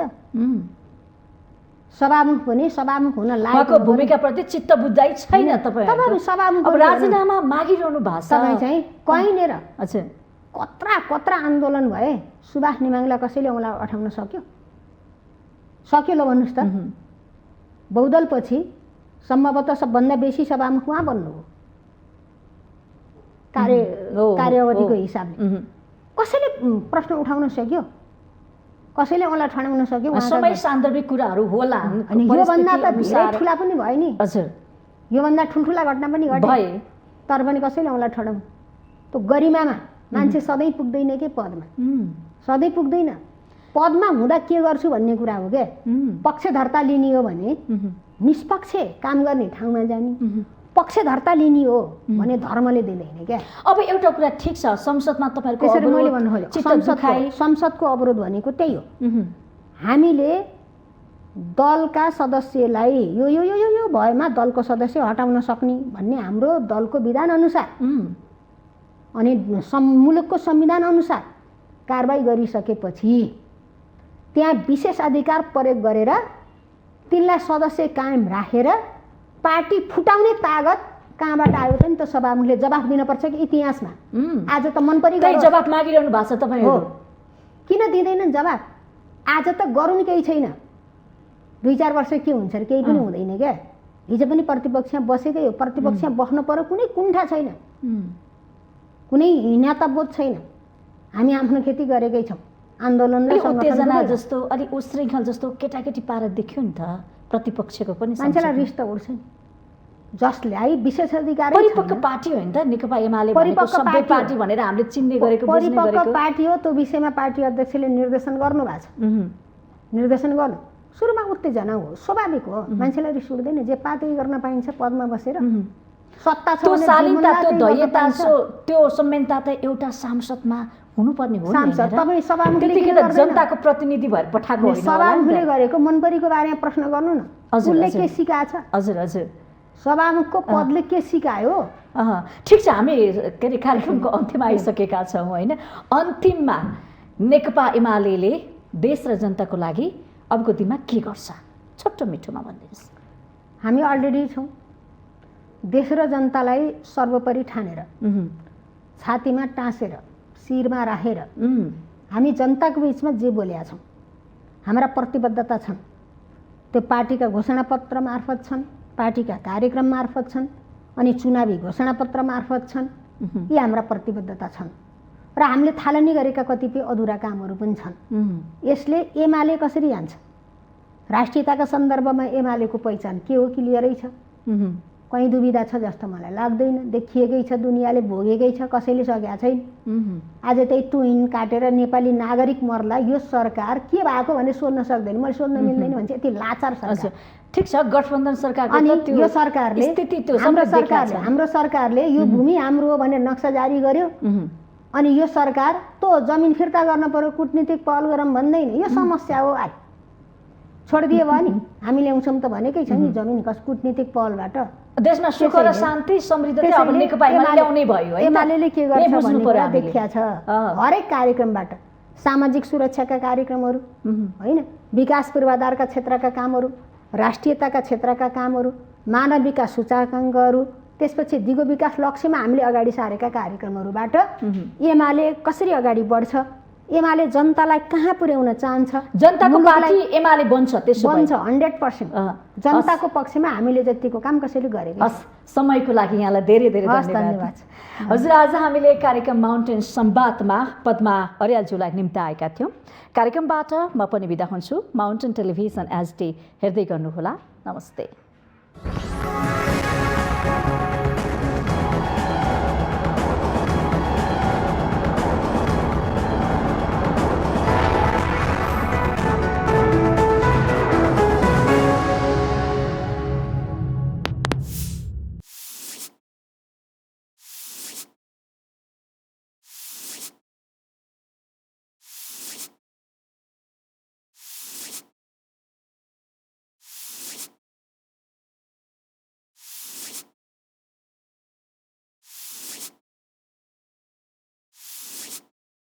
सभामुख पनि सभामुख हुन लागेको भूमिकाप्रति चित्त बुझाइ छैन तपाईहरु? सभामुख अब राजीनामा मागिरहनु भएको छ। तपाईँ चाहिँ कहिनेर अच्छा कत्रा आन्दोलन भए सुभाष नेमाङलाई कसैले औँला उठाउन सक्यो ल भन्नुहोस् त? बहुदलपछि सम्भवतः सबभन्दा बेसी सभामुख उहाँ बन्नुभयो कार्यवधिको हिसाबले। कसैले प्रश्न उठाउन सक्यो? कसैले औँला ठडाउन सक्यो? समय सान्दर्भिक कुराहरू होला। अनि योभन्दा त धेरै ठुला पनि भयो नि। हजुर, योभन्दा ठुल्ठुला घटना पनि घटे, तर पनि कसैले औँला ठडाउनु। त्यो गरिमामा मान्छे सधैँ पुग्दैन के पदमा, सधैँ पुग्दैन। पदमा हुँदा के गर्छु भन्ने कुरा हो क्या। पक्षधर्ता लिने हो भने निष्पक्ष काम गर्ने ठाउँमा जाने, पक्षधर्ता लिने हो भने धर्मले दिँदैन क्या। अब एउटा कुरा ठिक छ, संसदमा तपाईहरुको त्यसरी मैले भन्नु खोजेँ, संसदको अवरोध भनेको त्यही हो। हामीले दलका सदस्यलाई यो यो यो यो भएमा दलको सदस्य हटाउन सक्ने भन्ने हाम्रो दलको विधान अनुसार अनि मुलुकको संविधान अनुसार कारबाही गरिसकेपछि त्यहाँ विशेष अधिकार प्रयोग गरेर तिनलाई सदस्य कायम राखेर पार्टी फुटाउने तागत कहाँबाट आयो त नि त? सभामुखले जवाफ दिनुपर्छ कि इतिहासमा। आज त मन परि गयो, जवाफ मागिरहनु भएको छ तपाईहरु, किन दिँदैनन् जवाफ? आज त गरुन् केही छैन, 2-4 वर्ष के हुन्छ र केही पनि हुँदैन क्या। हिजो पनि प्रतिपक्षमा बसेकै हो, प्रतिपक्षमा बस्नु पर्यो, कुनै कुण्ठा छैन, कुनै हिनाताबोध छैन। हामी आफ्नो खेती गरेकै छौँ। आन्दोलन र उत्तेजना जस्तो अलि उश्रृङ्खल जस्तो केटाकेटी पारा देख्यो नि त प्रतिपक्षको पनि। मान्छेलाई रिस त उठ्छ नि, जसलाई विशेष अधिकार परिपक्व पार्टी हो नि त नेकपा एमाले भनेको, सबै पार्टी भनेर हामीले चिन्ने गरेको बुझ्ने गरेको परिपक्व पार्टी हो। त्यो विषयमा पार्टी अध्यक्षले निर्देशन गर्नु भएको छ। निर्देशन गर्नु सुरुमा उत्तेजना हो, स्वाभाविक हो, मान्छेलाई रिस उठ्दैन। जे पार्टी गर्न पाइन्छ पदमा बसेर, सत्ता छ भने शालीनता, त्यो धैर्यता, त्यो संवेदनता त एउटा सांसदमा हुनुपर्ने हो नि। सांसद तपाईँ सभामुखले त्यतिकै त जनताको प्रतिनिधि भएर पठाएको होइन। सभामुखले गरेको मनपरीको बारेमा प्रश्न गर्नु न, उसले के सिकाएछ? हजुर हजुर, सभामुखको पदले के सिकायो? ठिक छ, हामी के अरे कार्यक्रमको अन्त्यमा आइसकेका छौँ होइन। अन्तिममा नेकपा एमाले देश र जनताको लागि अबको दिनमा के गर्छ, छोटो मिठोमा भनिदिनुहोस्। हामी अलरेडी छौँ। देश र जनतालाई सर्वोपरि ठानेर, छातीमा टाँसेर, शिरमा राखेर हामी जनताको बिचमा जे बोलेका छौँ, हाम्रा प्रतिबद्धता छन्। त्यो पार्टीका घोषणापत्र मार्फत छन्, पार्टीका कार्यक्रम मार्फत छन्, अनि चुनावी घोषणापत्र मार्फत छन्। यी हाम्रा प्रतिबद्धता छन् र हामीले थालनी गरेका कतिपय अधुरा कामहरू पनि छन्। यसले एमाले कसरी जान्छ? राष्ट्रियताका सन्दर्भमा एमालेको पहिचान के हो? क्लियरै छ। कहीँ दुविधा छ जस्तो मलाई लाग्दैन। देखिएकै छ, दुनियाँले भोगेकै छ, कसैले सकेका छैन। आज त्यही तुइन काटेर नेपाली नागरिक मर्ला यो सरकार के भएको भने सोध्न सक्दैन, मैले सोध्न मिल्दैन भन्छ। यति लाचार सरकार। ठिक छ, गठबन्धन सरकारको अनि त त्यो यो सरकारले स्थिति त्यो हाम्रो सरकारले यो भूमि हाम्रो हो भनेर नक्सा जारी गर्यो। अनि यो सरकार त जमिन फिर्ता गर्न पर्यो, कुटनीतिक पहल गरौँ भन्दैन। यो समस्या हो। आज छोडिदियो भयो नि, हामी ल्याउँछौँ त भनेकै छ नि जमिन कुटनीतिक पहलबाट। देशमा सुख र शान्ति समृद्धि चाहिँ अब नेकपा एमाले ल्याउने भयो है। एमाले के गर्छ भन्ने कुरा देखिया छ। हरेक कार्यक्रमबाट सामाजिक सुरक्षाका कार्यक्रमहरू होइन, विकास पूर्वाधारका क्षेत्रका कामहरू, राष्ट्रियताका क्षेत्रका कामहरू, मानव विकास सूचकाङ्कहरू, त्यसपछि दिगो विकास लक्ष्यमा हामीले अगाडि सारेका कार्यक्रमहरूबाट एमाले कसरी अगाडि बढ्छ, एमाले जनतालाई कहाँ पुर्याउन चाहन्छ, जनताको पार्टी एमाले बन्छ। त्यसो बन्छ 100%। जनताको पक्षमा हामीले जतिको काम कसैले गरेको। समयको लागि यहाँलाई धेरै धेरै धन्यवाद। हजुर, आज हामीले कार्यक्रम माउन्टेन संवादमा पद्मा अर्यालज्यूलाई निम्ति आएका थियौँ। कार्यक्रमबाट म पनि बिदा हुन्छु। माउन्टेन टेलिभिजन HD हेर्दै गर्नुहोला। नमस्ते।